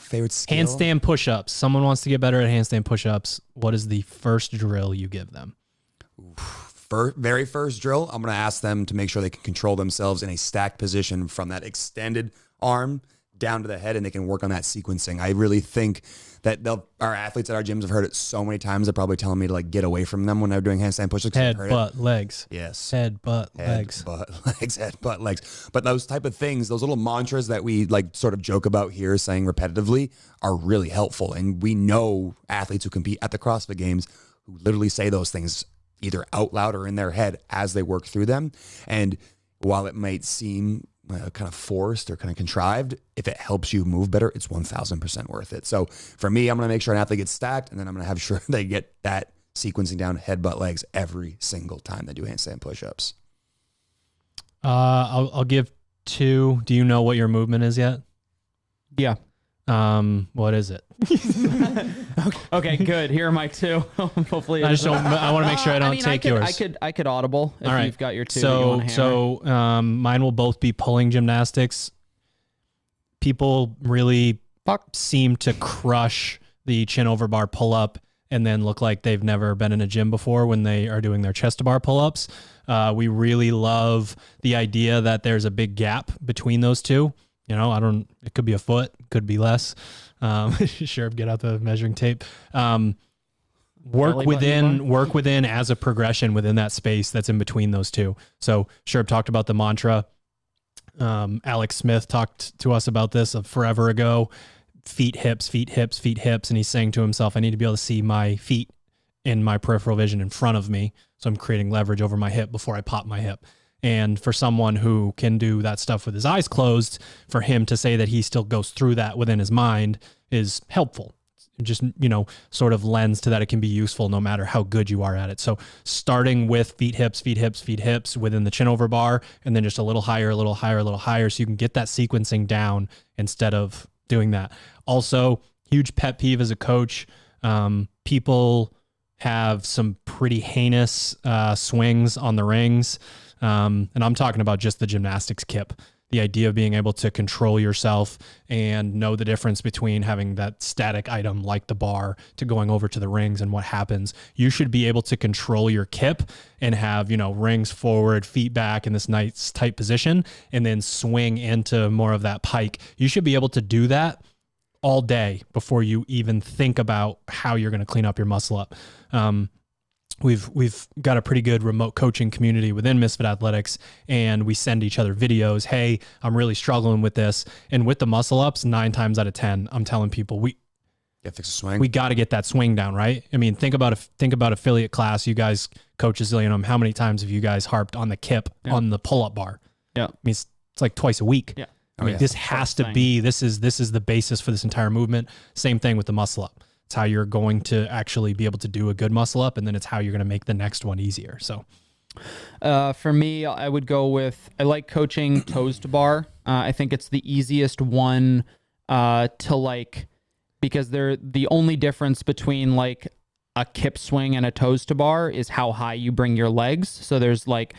favorite skill? Handstand push-ups. Someone wants to get better at handstand push-ups. What is the first drill you give them? Very first drill, I'm going to ask them to make sure they can control themselves in a stacked position from that extended arm down to the head, and they can work on that sequencing. I really think that our athletes at our gyms have heard it so many times. They're probably telling me to like get away from them when they're doing handstand push-ups. Head, butt, legs. Yes. Head, butt, legs. Butt, legs, head, butt, legs. But those type of things, those little mantras that we like sort of joke about here saying repetitively are really helpful. And we know athletes who compete at the CrossFit Games who literally say those things either out loud or in their head as they work through them. And while it might seem kind of forced or kind of contrived, if it helps you move better, it's 1000% worth it. So for me, I'm going to make sure an athlete gets stacked, and then I'm going to have sure they get that sequencing down head, butt, legs every single time they do handstand push-ups. I'll give 2. Do you know what your movement is yet? Yeah. What is it? Okay, good. Here are my 2. Hopefully, I want to make sure I don't take yours. I could audible if you've got your 2. So mine will both be pulling gymnastics. People really seem to crush the chin over bar pull up and then look like they've never been in a gym before when they are doing their chest to bar pull ups. We really love the idea that there's a big gap between those two. You know, it could be a foot, could be less. Sherb, get out the measuring tape. Work within as a progression within that space that's in between those two. So Sherb talked about the mantra. Alex Smith talked to us about this forever ago. Feet, hips, feet, hips, feet, hips. And he's saying to himself, I need to be able to see my feet in my peripheral vision in front of me. So I'm creating leverage over my hip before I pop my hip. And for someone who can do that stuff with his eyes closed, for him to say that he still goes through that within his mind is helpful. It just, sort of lends to that it can be useful no matter how good you are at it. So starting with feet, hips, feet, hips, feet, hips within the chin over bar, and then just a little higher, a little higher, a little higher, so you can get that sequencing down instead of doing that. Also, huge pet peeve as a coach, people have some pretty heinous swings on the rings. And I'm talking about just the gymnastics kip, the idea of being able to control yourself and know the difference between having that static item like the bar to going over to the rings and what happens. You should be able to control your kip and have, rings forward, feet back in this nice tight position, and then swing into more of that pike. You should be able to do that all day before you even think about how you're going to clean up your muscle up. We've got a pretty good remote coaching community within Misfit Athletics, and we send each other videos. Hey, I'm really struggling with this. And with the muscle ups, 9 times out of 10, I'm telling people we got to get that swing down, right? I mean, think about affiliate class. You guys coach a zillion of them. How many times have you guys harped on the kip on the pull-up bar? Yeah. I mean, it's like twice a week. Yeah. I mean, this has to be, this is the basis for this entire movement. Same thing with the muscle up. It's how you're going to actually be able to do a good muscle up, and then it's how you're going to make the next one easier. So for me, I would go with, I like coaching toes to bar. I think it's the easiest one to like, because they're the only difference between like a kip swing and a toes to bar is how high you bring your legs. So there's like,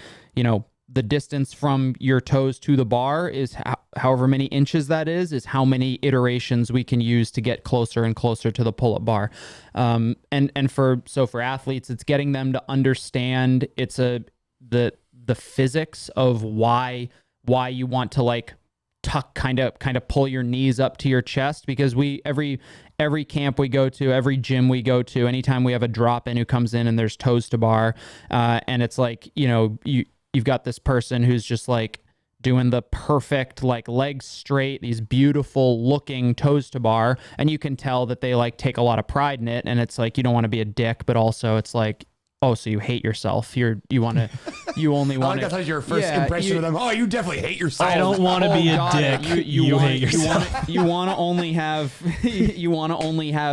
the distance from your toes to the bar is however many inches that is how many iterations we can use to get closer and closer to the pull-up bar. And for athletes, it's getting them to understand the physics of why you want to like tuck, kind of pull your knees up to your chest, because every camp we go to, every gym we go to, anytime we have a drop in who comes in and there's toes to bar, and it's like, you've got this person who's just like doing the perfect, like legs straight, these beautiful looking toes to bar. And you can tell that they like take a lot of pride in it. And it's like, you don't want to be a dick, but also it's like, oh, so you hate yourself. You only want to. I like that's your first impression of them. Oh, you definitely hate yourself. I don't want to be a dick. You hate yourself. You want to only have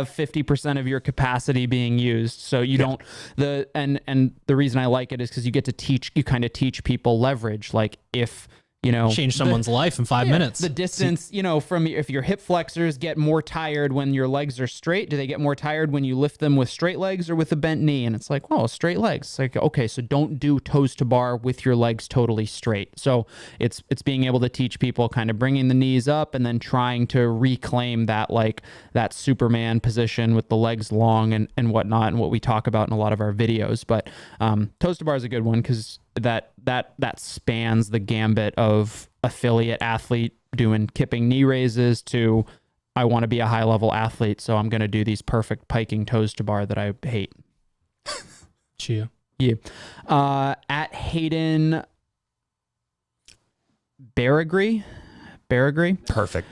50% of your capacity being used. So you don't and the reason I like it is because you get to teach. You kind of teach people leverage. Like if change someone's life in 5 minutes. The distance, from if your hip flexors get more tired when your legs are straight, do they get more tired when you lift them with straight legs or with a bent knee? And it's like, well, straight legs. It's like, okay, so don't do toes to bar with your legs totally straight. So it's being able to teach people kind of bringing the knees up and then trying to reclaim that, like that Superman position with the legs long and whatnot, and what we talk about in a lot of our videos. But toes to bar is a good one because that spans the gambit of affiliate athlete doing kipping knee raises to I want to be a high level athlete, so I'm going to do these perfect piking toes to bar that I hate. Chia. Yeah. At Hayden Baragry. Perfect.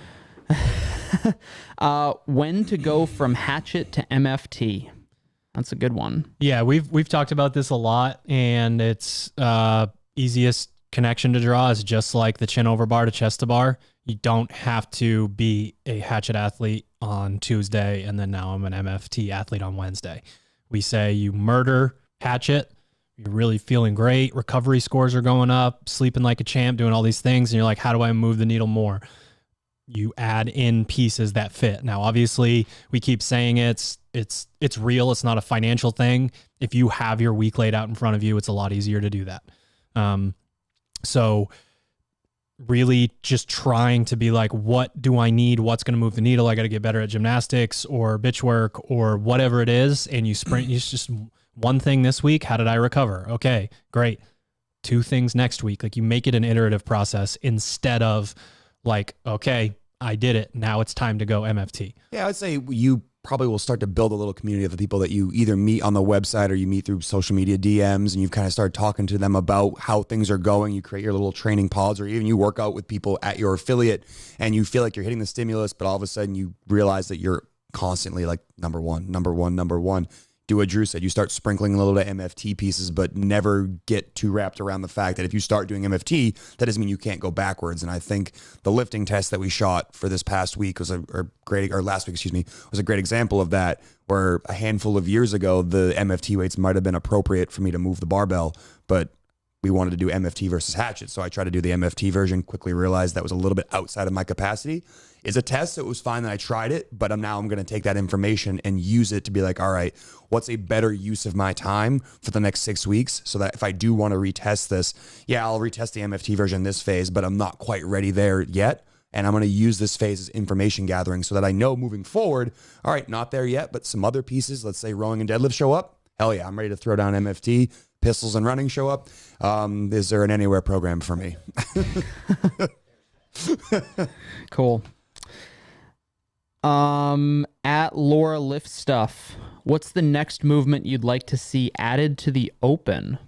When to go from Hatchet to MFT. That's a good one. Yeah, we've talked about this a lot, and it's easiest connection to draw is just like the chin over bar to chest to bar. You don't have to be a Hatchet athlete on Tuesday, and then now I'm an MFT athlete on Wednesday. We say you murder Hatchet, you're really feeling great, recovery scores are going up, sleeping like a champ, doing all these things, and you're like, how do I move the needle more? You add in pieces that fit. Now, obviously, we keep saying it's real. It's not a financial thing. If you have your week laid out in front of you, it's a lot easier to do that. So really just trying to be like, what do I need? What's going to move the needle? I got to get better at gymnastics or bitch work or whatever it is. And you sprint, it's just one thing this week. How did I recover? Okay, great. 2 things next week. Like you make it an iterative process instead of like, okay, I did it. Now it's time to go MFT. Yeah, I would say you probably will start to build a little community of the people that you either meet on the website or you meet through social media DMs, and you've kind of started talking to them about how things are going. You create your little training pods, or even you work out with people at your affiliate and you feel like you're hitting the stimulus, but all of a sudden you realize that you're constantly like number one. Do what Drew said. You start sprinkling a little bit of MFT pieces, but never get too wrapped around the fact that if you start doing MFT, that doesn't mean you can't go backwards. And I think the lifting test that we shot for this past week was last week, was a great example of that, where a handful of years ago, the MFT weights might have been appropriate for me to move the barbell, but we wanted to do MFT versus Hatchet. So I tried to do the MFT version, quickly realized that was a little bit outside of my capacity. It's a test, so it was fine that I tried it, but I'm going to take that information and use it to be like, all right, what's a better use of my time for the next 6 weeks, so that if I do want to retest this, I'll retest the MFT version this phase, but I'm not quite ready there yet. And I'm going to use this phase as information gathering so that I know moving forward, all right, not there yet, but some other pieces, let's say rowing and deadlift show up. Hell yeah, I'm ready to throw down MFT. Pistols and running show up. Is there an anywhere program for me? Cool. At Laura Lift Stuff, what's the next movement you'd like to see added to the open?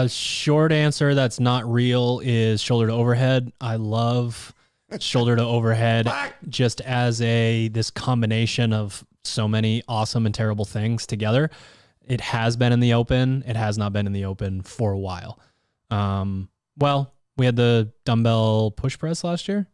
Short answer that's not real is shoulder to overhead. I love shoulder to overhead just as this combination of so many awesome and terrible things together. It has been in the open. It has not been in the open for a while. Well, we had the dumbbell push press last year.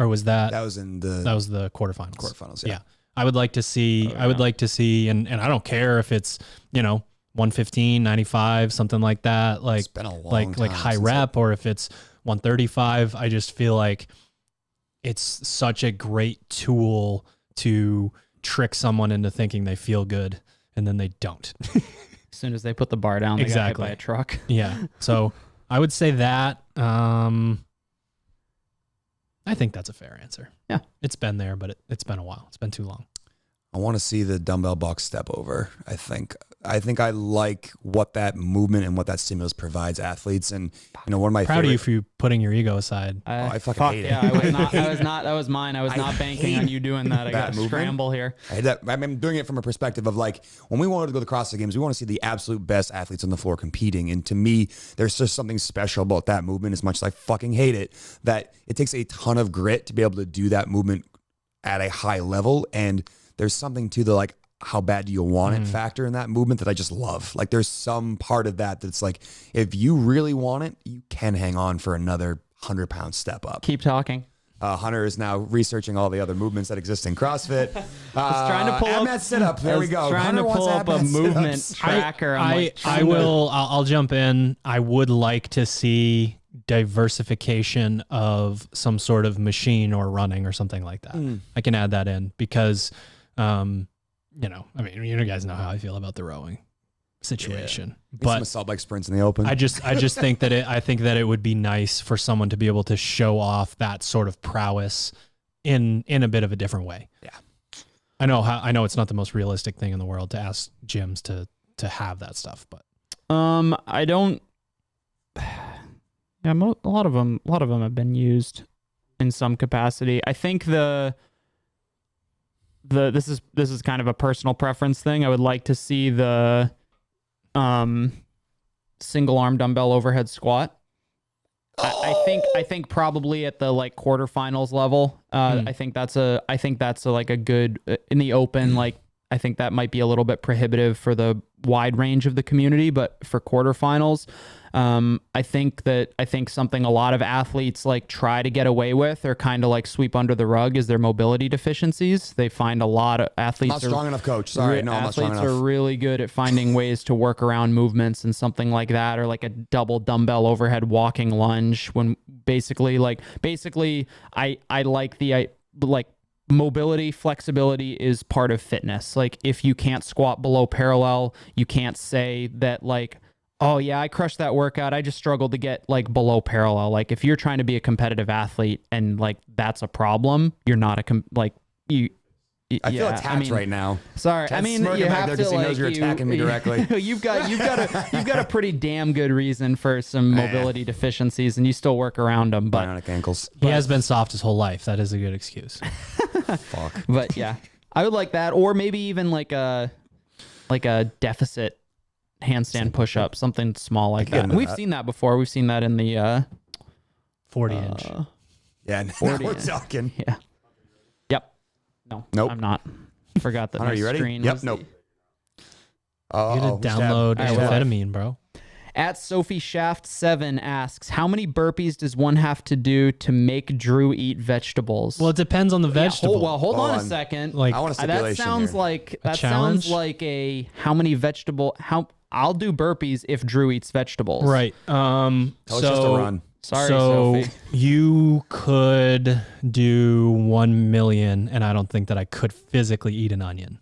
Or was that? That was the quarterfinals. Quarterfinals, yeah. I would like to see, and I don't care if it's, 115, 95, something like that. Like, it's been a long time high rep, or if it's 135. I just feel like it's such a great tool to trick someone into thinking they feel good, and then they don't. As soon as they put the bar down, they got hit by a truck. Yeah. So I would say that. I think that's a fair answer. Yeah. It's been there, but it's been a while. It's been too long. I want to see the dumbbell box step over. I think I like what that movement and what that stimulus provides athletes. And one of my proud of you for putting your ego aside. I fucking hate it. Yeah, that was mine. I was not banking on you doing that. I got to scramble here. I'm doing it from a perspective of like, when we wanted to go to the CrossFit Games, we want to see the absolute best athletes on the floor competing. And to me, there's just something special about that movement, as much as I fucking hate it, that it takes a ton of grit to be able to do that movement at a high level. And there's something to the like, how bad do you want it factor in that movement that I just love. Like, there's some part of that that's like, if you really want it, you can hang on for another 100-pound step up. Keep talking. Hunter is now researching all the other movements that exist in CrossFit. Trying to pull up sit up. There we go. Trying Hunter to pull up a movement tracker. I'll jump in. I would like to see diversification of some sort of machine or running or something like that. I can add that in because, you know, I mean, you guys know how I feel about the rowing situation, but some assault bike sprints in the open. I just think that I think that it would be nice for someone to be able to show off that sort of prowess in a bit of a different way. Yeah. I know it's not the most realistic thing in the world to ask gyms to have that stuff, but I don't. Yeah, a lot of them have been used in some capacity. I think this is kind of a personal preference thing. I would like to see the single arm dumbbell overhead squat. I think probably at the like quarterfinals level. I think that's like a good in the open. Like I think that might be a little bit prohibitive for the wide range of the community, but for quarterfinals, I think something a lot of athletes like try to get away with or kind of like sweep under the rug is their mobility deficiencies. They find a lot of athletes not strong enough, coach. Sorry, no, I'm not strong enough. Athletes are really good at finding ways to work around movements and something like that, or like a double dumbbell overhead walking lunge. When basically I like the mobility, flexibility is part of fitness. Like if you can't squat below parallel, you can't say that like, oh yeah, I crushed that workout, I just struggled to get like below parallel. Like if you're trying to be a competitive athlete and like that's a problem, you're not I feel attacked right now. Sorry, Ted's I mean you have to he knows you're attacking me directly. You've got a pretty damn good reason for some mobility deficiencies, and you still work around them. But bionic ankles. He has been soft his whole life. That is a good excuse. Fuck. But yeah, I would like that, or maybe even like a deficit handstand push-up, something small like that. We've seen that before. We've seen that in the 40-inch. Yeah, now we're talking. Yeah. Yep. No. Nope. I'm not. Forgot that. Are you ready? Screen Yep. Nope. You gotta download amphetamine, bro. At Sophie Shaft 7 asks, how many burpees does one have to do to make Drew eat vegetables? Well, it depends on the vegetable. Hold on a second. Like I want a stipulation that sounds like a how many vegetable I'll do burpees if Drew eats vegetables. Right. Tell us just to run. Sorry, so Sophie. You could do 1 million, and I don't think that I could physically eat an onion.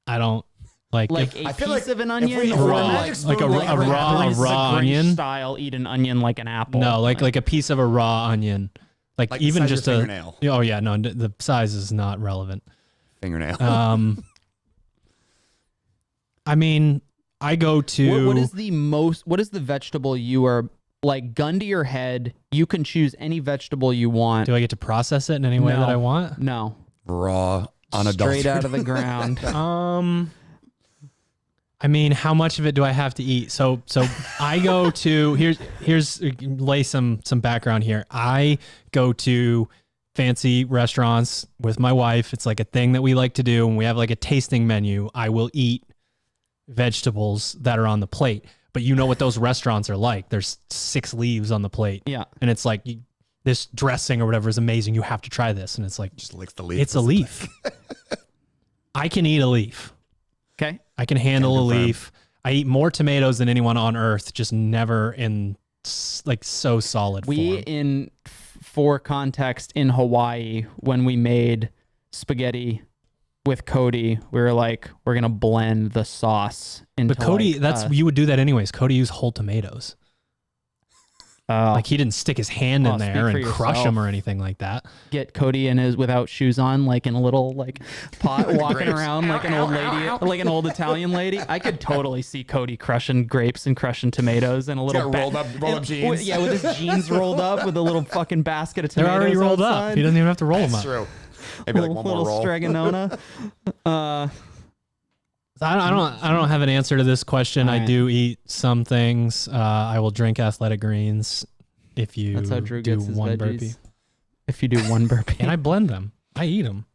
I don't like a piece of an onion, or or like a raw onion style. Eat an onion like an apple. No, like a piece of a raw onion, like even just a fingernail. Oh yeah, no, the size is not relevant. Fingernail. I mean, I go to what is the vegetable you are like, gun to your head, you can choose any vegetable you want. Do I get to process it in any way that I want? No. Raw, straight out of the ground. I mean, how much of it do I have to eat? So I go to here's lay some background here. I go to fancy restaurants with my wife. It's like a thing that we like to do, and we have like a tasting menu. I will eat vegetables that are on the plate, but you know what those restaurants are like. There's 6 leaves on the plate. Yeah. And it's like this dressing or whatever is amazing. You have to try this. And it's like, just licks the leaf. It's a leaf. I can eat a leaf. Okay. I can handle a leaf. I eat more tomatoes than anyone on earth, just never in like so solid form. For context, in Hawaii, when we made spaghetti with Cody, we were like, we're going to blend the sauce into. But Cody, you would do that anyways. Cody used whole tomatoes. Like he didn't stick his hand in there and crush them or anything like that. Get Cody in his without shoes on, like in a little like pot, walking around like an old lady, like an old Italian lady. I could totally see Cody crushing grapes and crushing tomatoes and a little rolled up jeans. Yeah, with his jeans rolled up with a little fucking basket of tomatoes. They're already rolled outside. up. He doesn't even have to roll them up. That's true. Maybe like one more roll. Stregonona. I don't have an answer to this question. Right. I do eat some things. I will drink athletic greens if you That's how Drew do gets his one veggies. burpee. If you do one burpee. And I blend them. I eat them.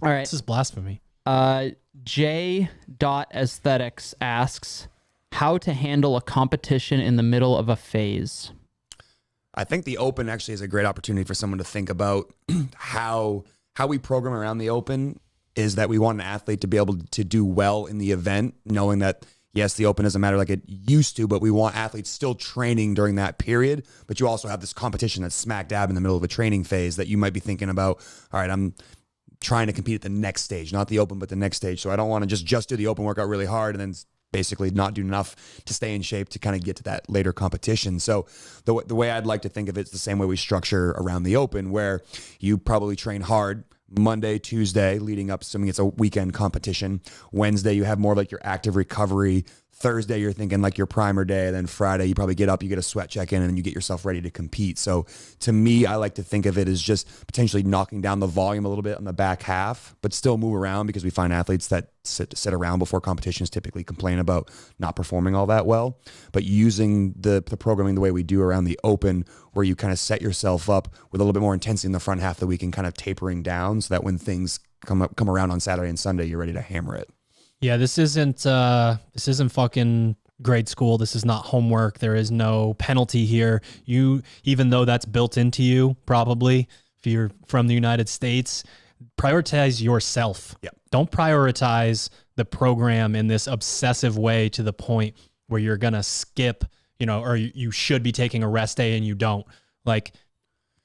All right. This is blasphemy. J.Aesthetics asks, how to handle a competition in the middle of a phase. I think the open actually is a great opportunity for someone to think about how we program around the open is that we want an athlete to be able to do well in the event, knowing that yes, the open doesn't matter like it used to, but we want athletes still training during that period. But you also have this competition that's smack dab in the middle of a training phase that you might be thinking about, all right, I'm trying to compete at the next stage, not the open, but the next stage. So I don't want to just do the open workout really hard and then basically not do enough to stay in shape to kind of get to that later competition. So the way I'd like to think of it is the same way we structure around the open, where you probably train hard Monday, Tuesday, leading up, assuming it's a weekend competition. Wednesday, you have more of like your active recovery. Thursday, you're thinking like your primer day. Then Friday, you probably get up, you get a sweat check in, and then you get yourself ready to compete. So to me, I like to think of it as just potentially knocking down the volume a little bit on the back half, but still move around, because we find athletes that sit around before competitions typically complain about not performing all that well. But using the programming the way we do around the open, where you kind of set yourself up with a little bit more intensity in the front half of the week and kind of tapering down, so that when things come around on Saturday and Sunday, you're ready to hammer it. Yeah, this isn't fucking grade school. This is not homework. There is no penalty here. Even though that's built into you, probably, if you're from the United States, prioritize yourself. Yeah. Don't prioritize the program in this obsessive way to the point where you're going to skip, or you should be taking a rest day and you don't. Like,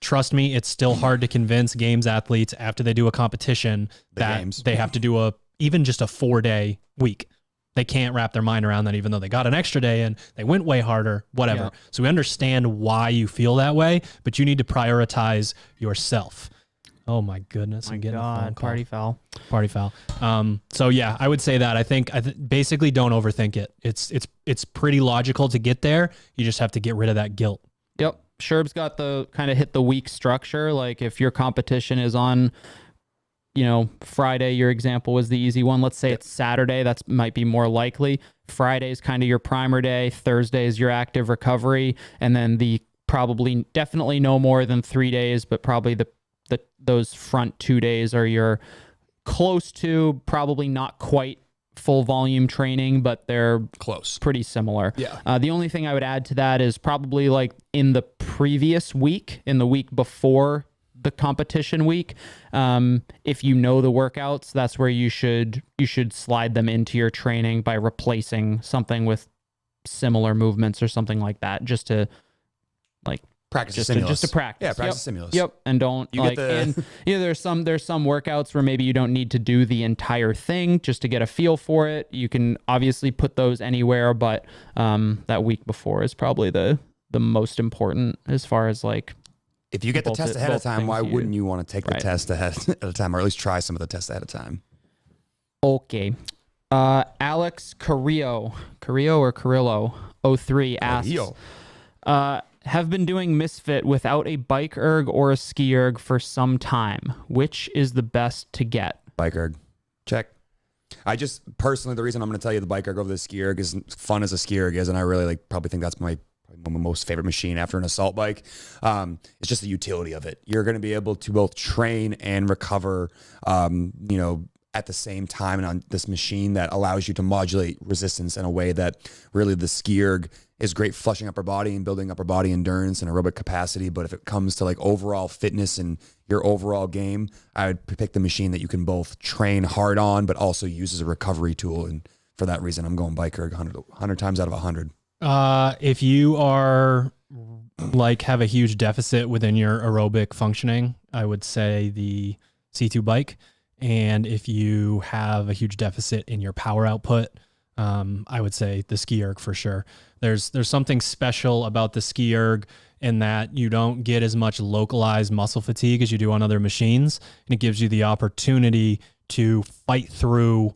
trust me, it's still hard to convince games athletes after they do a competition that they have to do even just a 4-day week. They can't wrap their mind around that, even though they got an extra day and they went way harder, whatever. Yeah. So we understand why you feel that way, but you need to prioritize yourself. Oh my goodness. I'm getting a phone call. Party foul. So yeah, I would say that. I think basically don't overthink it. It's pretty logical to get there. You just have to get rid of that guilt. Yep. Sherb's got the kind of hit the week structure. Like if your competition is on, Friday, your example was the easy one. Let's say it's Saturday. That might be more likely. Friday is kind of your primer day. Thursday is your active recovery. And then definitely no more than 3 days, but probably those front 2 days are your close to, probably not quite full volume training, but they're close, pretty similar. Yeah. The only thing I would add to that is probably like in the previous week, in the week before the competition week, if you know the workouts, that's where you should slide them into your training by replacing something with similar movements or something like that, just to like practice stimulus. Just to practice. Yeah, practice stimulus. Yep. And don't there's some workouts where maybe you don't need to do the entire thing just to get a feel for it. You can obviously put those anywhere, but that week before is probably the most important as far as like, if you get the test ahead of time, why wouldn't you want to take the test ahead of time, or at least try some of the tests ahead of time? Okay. Alex Carrillo or Carrillo 03 asks, have been doing Misfit without a bike erg or a ski erg for some time. Which is the best to get? Bike erg. Check. I just personally, the reason I'm going to tell you the bike erg over the ski erg is fun as a ski erg is, and I really probably think that's my most favorite machine after an assault bike. It's just the utility of it. You're going to be able to both train and recover, at the same time, and on this machine that allows you to modulate resistance in a way that really the ski erg is great, flushing upper body and building upper body endurance and aerobic capacity. But if it comes to like overall fitness and your overall game, I would pick the machine that you can both train hard on, but also use as a recovery tool. And for that reason, I'm going bike erg 100 times out of 100. If you are have a huge deficit within your aerobic functioning, I would say the C2 bike. And if you have a huge deficit in your power output, I would say the ski erg for sure. There's something special about the ski erg in that you don't get as much localized muscle fatigue as you do on other machines. And it gives you the opportunity to fight through,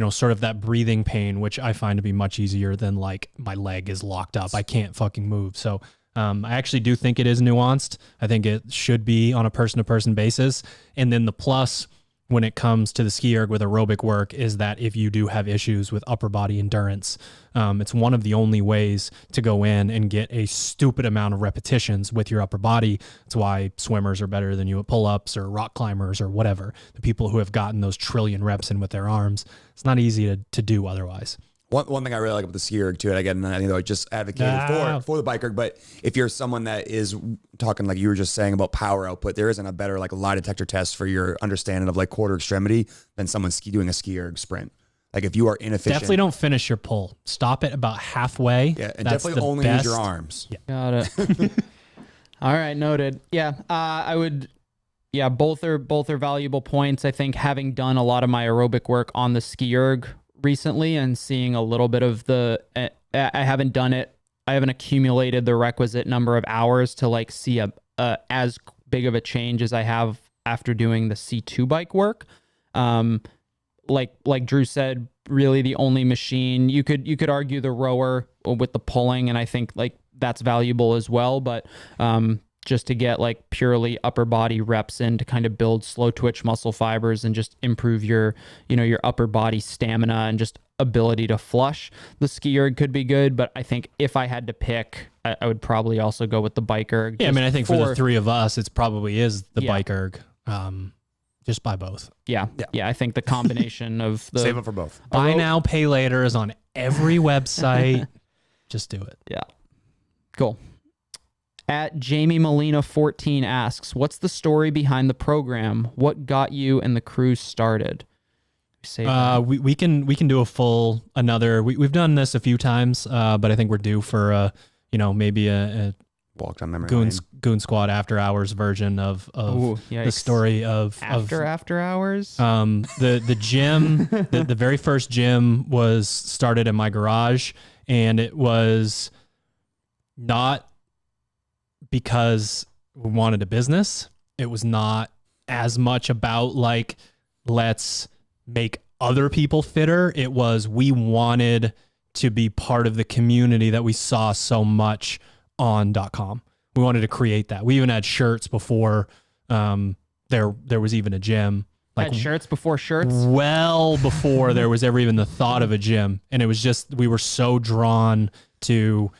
sort of that breathing pain, which I find to be much easier than like my leg is locked up. I can't fucking move. So I actually do think it is nuanced. I think it should be on a person-to-person basis. And then the plus when it comes to the ski erg with aerobic work is that if you do have issues with upper body endurance, it's one of the only ways to go in and get a stupid amount of repetitions with your upper body. That's why swimmers are better than you at pull-ups, or rock climbers, or whatever. The people who have gotten those trillion reps in with their arms, it's not easy to do otherwise. One thing I really like about the ski erg too, and again, I just advocated for the bike erg, but if you're someone that is talking like you were just saying about power output, there isn't a better like lie detector test for your understanding of like quarter extremity than someone doing a ski erg sprint. Like if you are inefficient, Definitely don't finish your pull. Stop it about halfway. Yeah, and That's definitely the only best. use your arms. Yeah. Got it. All right, noted. Yeah, I would. Yeah, both are valuable points. I think having done a lot of my aerobic work on the ski erg recently and seeing a little bit of I haven't done it. I haven't accumulated the requisite number of hours to like see as big of a change as I have after doing the C2 bike work. Like Drew said, really the only machine you could argue the rower with the pulling, and I think like that's valuable as well. But just to get like purely upper body reps in to kind of build slow twitch muscle fibers and just improve your upper body stamina and just ability to flush, the ski erg could be good. But I think if I had to pick, I would probably also go with the bike erg. Yeah, I mean, I think for the three of us, it's probably is the bike erg. Just buy both. Yeah. I think the combination of the Save it for both. Buy now, pay later is on every website. Just do it. Yeah. Cool. At Jamie Molina 14 asks, what's the story behind the program? What got you and the crew started? We can do a full another. We've done this a few times, but I think we're due for maybe a walked on memory Goon Squad after hours version of the story of after hours. The gym, the very first gym was started in my garage, and it was not because we wanted a business. It was not as much about like, let's make other people fitter. It was, we wanted to be part of the community that we saw so much on .com. We wanted to create that. We even had shirts before there was even a gym. Like had shirts before shirts? Well before there was ever even the thought of a gym. And it was just, we were so drawn to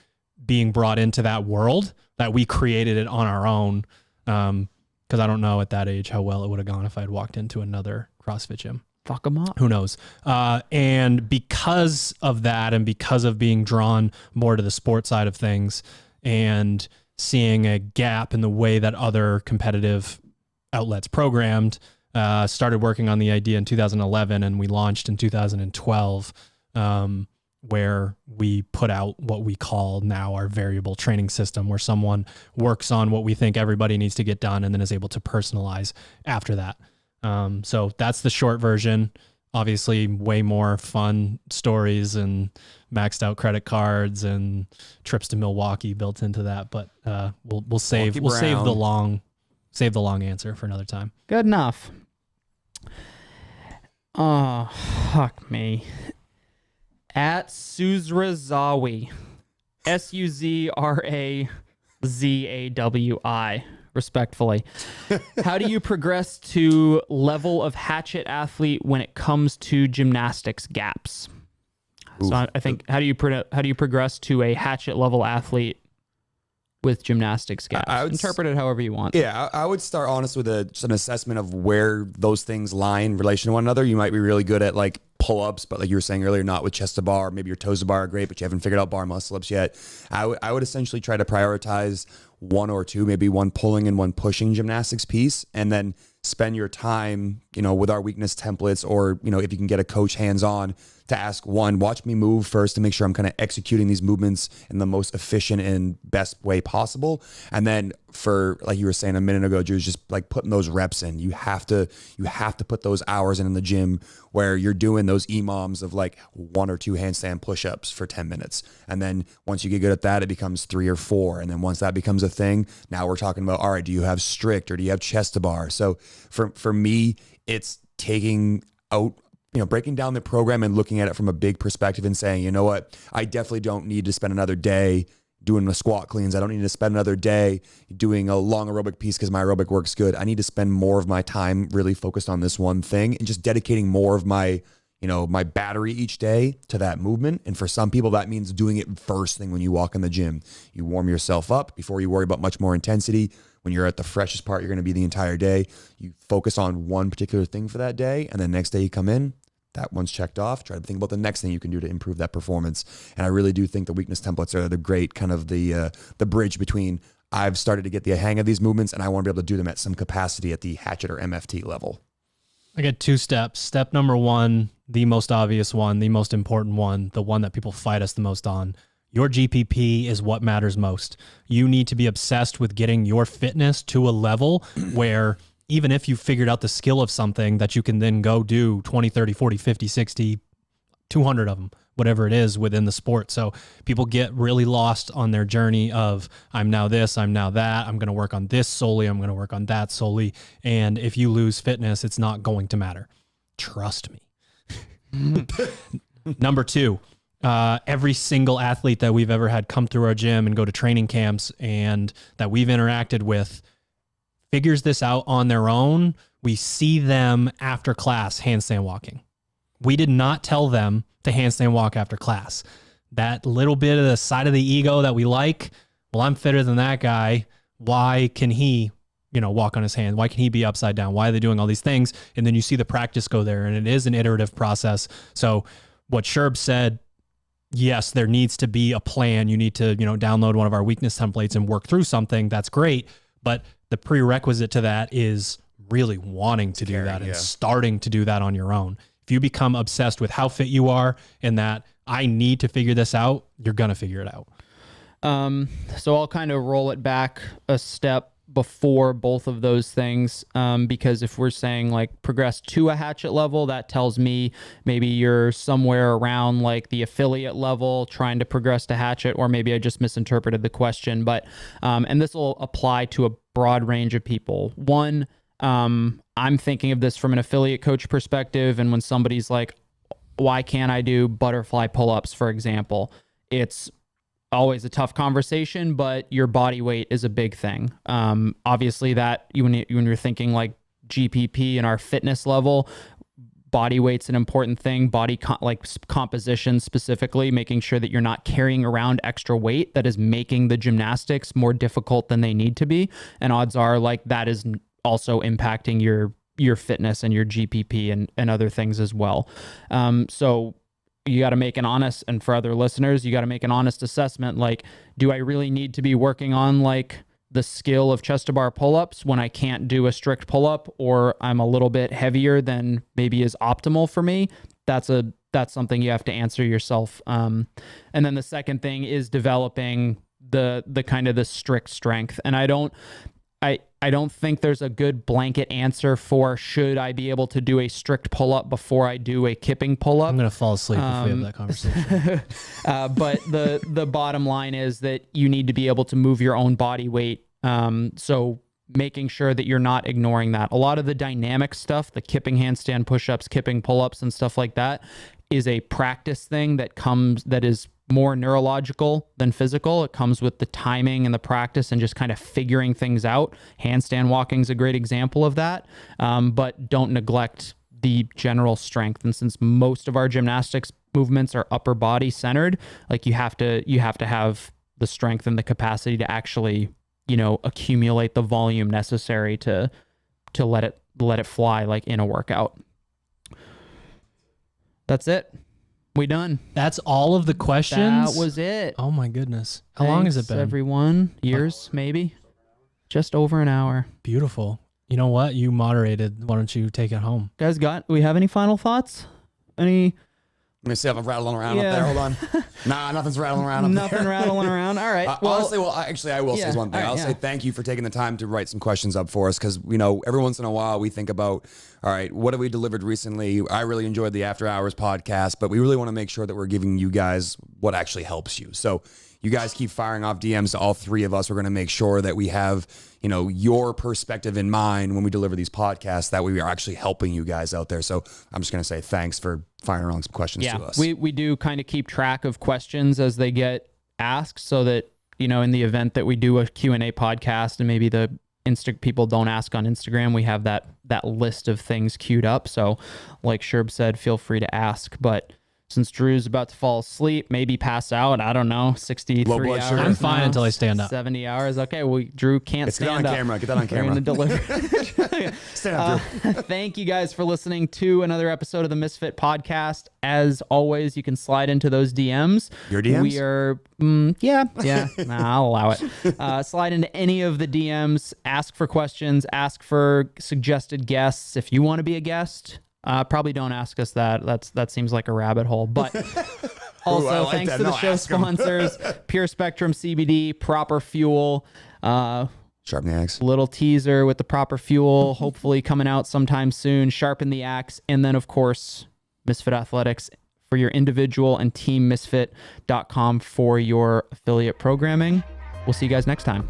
being brought into that world that we created it on our own. Because I don't know at that age how well it would have gone if I had walked into another CrossFit gym. Fuck them up. Who knows? And because of that, and because of being drawn more to the sport side of things and seeing a gap in the way that other competitive outlets programmed, started working on the idea in 2011, and we launched in 2012, where we put out what we call now our variable training system, where someone works on what we think everybody needs to get done and then is able to personalize after that. So that's the short version. Obviously way more fun stories and maxed out credit cards and trips to Milwaukee built into that, but we'll save the long answer for another time. Good enough. Oh, fuck me. At Suzrazawi, Suzrazawi, respectfully. How do you progress to level of Hatchet athlete when it comes to gymnastics gaps? Oof. So I think how do you progress to a Hatchet level athlete with gymnastics gaps? I would interpret it however you want. Yeah, I would start honest with just an assessment of where those things lie in relation to one another. You might be really good at like pull-ups, but like you were saying earlier, not with chest to bar. Maybe your toes to bar are great, but you haven't figured out bar muscle-ups yet. I would essentially try to prioritize one or two, maybe one pulling and one pushing gymnastics piece, and then spend your time, with our weakness templates, or, if you can get a coach hands-on, to ask one, watch me move first to make sure I'm kind of executing these movements in the most efficient and best way possible. And then for, like you were saying a minute ago, Drew, just like putting those reps in. You have to put those hours in the gym where you're doing those EMOMs of like 1 or 2 handstand push-ups for 10 minutes. And then once you get good at that, it becomes 3 or 4. And then once that becomes a thing, now we're talking about, all right, do you have strict or do you have chest to bar? So for me, it's taking out, breaking down the program and looking at it from a big perspective and saying, you know what, I definitely don't need to spend another day doing the squat cleans. I don't need to spend another day doing a long aerobic piece because my aerobic works good. I need to spend more of my time really focused on this one thing and just dedicating more of my, my battery each day to that movement. And for some people, that means doing it first thing when you walk in the gym. You warm yourself up before you worry about much more intensity. When you're at the freshest part, you're going to be the entire day. You focus on one particular thing for that day. And then next day you come in, that one's checked off. Try to think about the next thing you can do to improve that performance. And I really do think the weakness templates are the great kind of the bridge between I've started to get the hang of these movements and I want to be able to do them at some capacity at the Hatchet or MFT level. I got 2 steps. Step number 1, the most obvious one, the most important one, the one that people fight us the most on. Your GPP is what matters most. You need to be obsessed with getting your fitness to a level where even if you figured out the skill of something that you can then go do 20, 30, 40, 50, 60, 200 of them, whatever it is within the sport. So people get really lost on their journey of I'm now this, I'm now that, I'm going to work on this solely, I'm going to work on that solely. And if you lose fitness, it's not going to matter. Trust me. Number 2, every single athlete that we've ever had come through our gym and go to training camps and that we've interacted with figures this out on their own. We see them after class handstand walking. We did not tell them to handstand walk after class. That little bit of the side of the ego that we like, well, I'm fitter than that guy. Why can he, walk on his hand? Why can he be upside down? Why are they doing all these things? And then you see the practice go there, and it is an iterative process. So what Sherb said, yes, there needs to be a plan. You need to, download one of our weakness templates and work through something. That's great. But the prerequisite to that is really wanting to do that and starting to do that on your own. If you become obsessed with how fit you are and that I need to figure this out, you're going to figure it out. So I'll kind of roll it back a step before both of those things, because if we're saying like progress to a Hatchet level, that tells me maybe you're somewhere around like the affiliate level trying to progress to Hatchet, or maybe I just misinterpreted the question. But and this will apply to a broad range of people. One, I'm thinking of this from an affiliate coach perspective, and when somebody's like, why can't I do butterfly pull-ups, for example, it's always a tough conversation, but your body weight is a big thing. Obviously that when you're thinking like GPP and our fitness level, body weight's an important thing. Body composition specifically, making sure that you're not carrying around extra weight that is making the gymnastics more difficult than they need to be. And odds are like that is also impacting your fitness and your GPP and other things as well. So you got to make an honest, and for other listeners, you got to make an honest assessment. Like, do I really need to be working on like the skill of chest to bar pull-ups when I can't do a strict pull-up, or I'm a little bit heavier than maybe is optimal for me? That's something you have to answer yourself. And then the second thing is developing the kind of the strict strength. And I don't think there's a good blanket answer for should I be able to do a strict pull-up before I do a kipping pull-up. I'm going to fall asleep if we have that conversation. But the bottom line is that you need to be able to move your own body weight. So making sure that you're not ignoring that. A lot of the dynamic stuff, the kipping handstand push-ups, kipping pull-ups and stuff like that, is a practice thing that is more neurological than physical. It comes with the timing and the practice and just kind of figuring things out. Handstand walking is a great example of that. But don't neglect the general strength. And since most of our gymnastics movements are upper body centered, like you have to have the strength and the capacity to actually, accumulate the volume necessary to let it fly like in a workout. That's it. We done. That's all of the questions? That was it. Oh my goodness. How long has it been? Everyone? Years, maybe? Just over an hour. Beautiful. You know what? You moderated. Why don't you take it home? Guys, do we have any final thoughts? Any? Let me see if I'm rattling around up there. Hold on. Nah, nothing's rattling around up there. Nothing rattling around. All right. Well, honestly, I will say one thing. I'll say thank you for taking the time to write some questions up for us, because, every once in a while we think about, all right, what have we delivered recently? I really enjoyed the After Hours podcast, but we really want to make sure that we're giving you guys what actually helps you. So you guys keep firing off DMs to all three of us. We're going to make sure that we have, your perspective in mind when we deliver these podcasts, that we are actually helping you guys out there. So I'm just going to say thanks for firing around some questions to us. We do kind of keep track of questions as they get asked, so that, in the event that we do a Q&A podcast and maybe the people don't ask on Instagram, we have that list of things queued up. So like Sherb said, feel free to ask. But since Drew's about to fall asleep, maybe pass out. I don't know. 63 Low blood hours. sugar. I'm fine until I stand up. 70 hours. Okay. Well, Drew can't Get that stand on up. camera. Get that on We're gonna camera. deliver. Stand up, Drew. Thank you guys for listening to another episode of the Misfit Podcast. As always, you can slide into those DMs. Your DMs? We are, yeah. Nah, I'll allow it. Slide into any of the DMs. Ask for questions. Ask for suggested guests. If you want to be a guest, probably don't ask us that. That seems like a rabbit hole. But also, I like thanks that. to the No, show ask 'em. sponsors, Pure Spectrum CBD, Proper Fuel. Sharpen the axe. Little teaser with the Proper Fuel, hopefully coming out sometime soon. Sharpen the axe. And then, of course, Misfit Athletics for your individual and team misfit.com for your affiliate programming. We'll see you guys next time.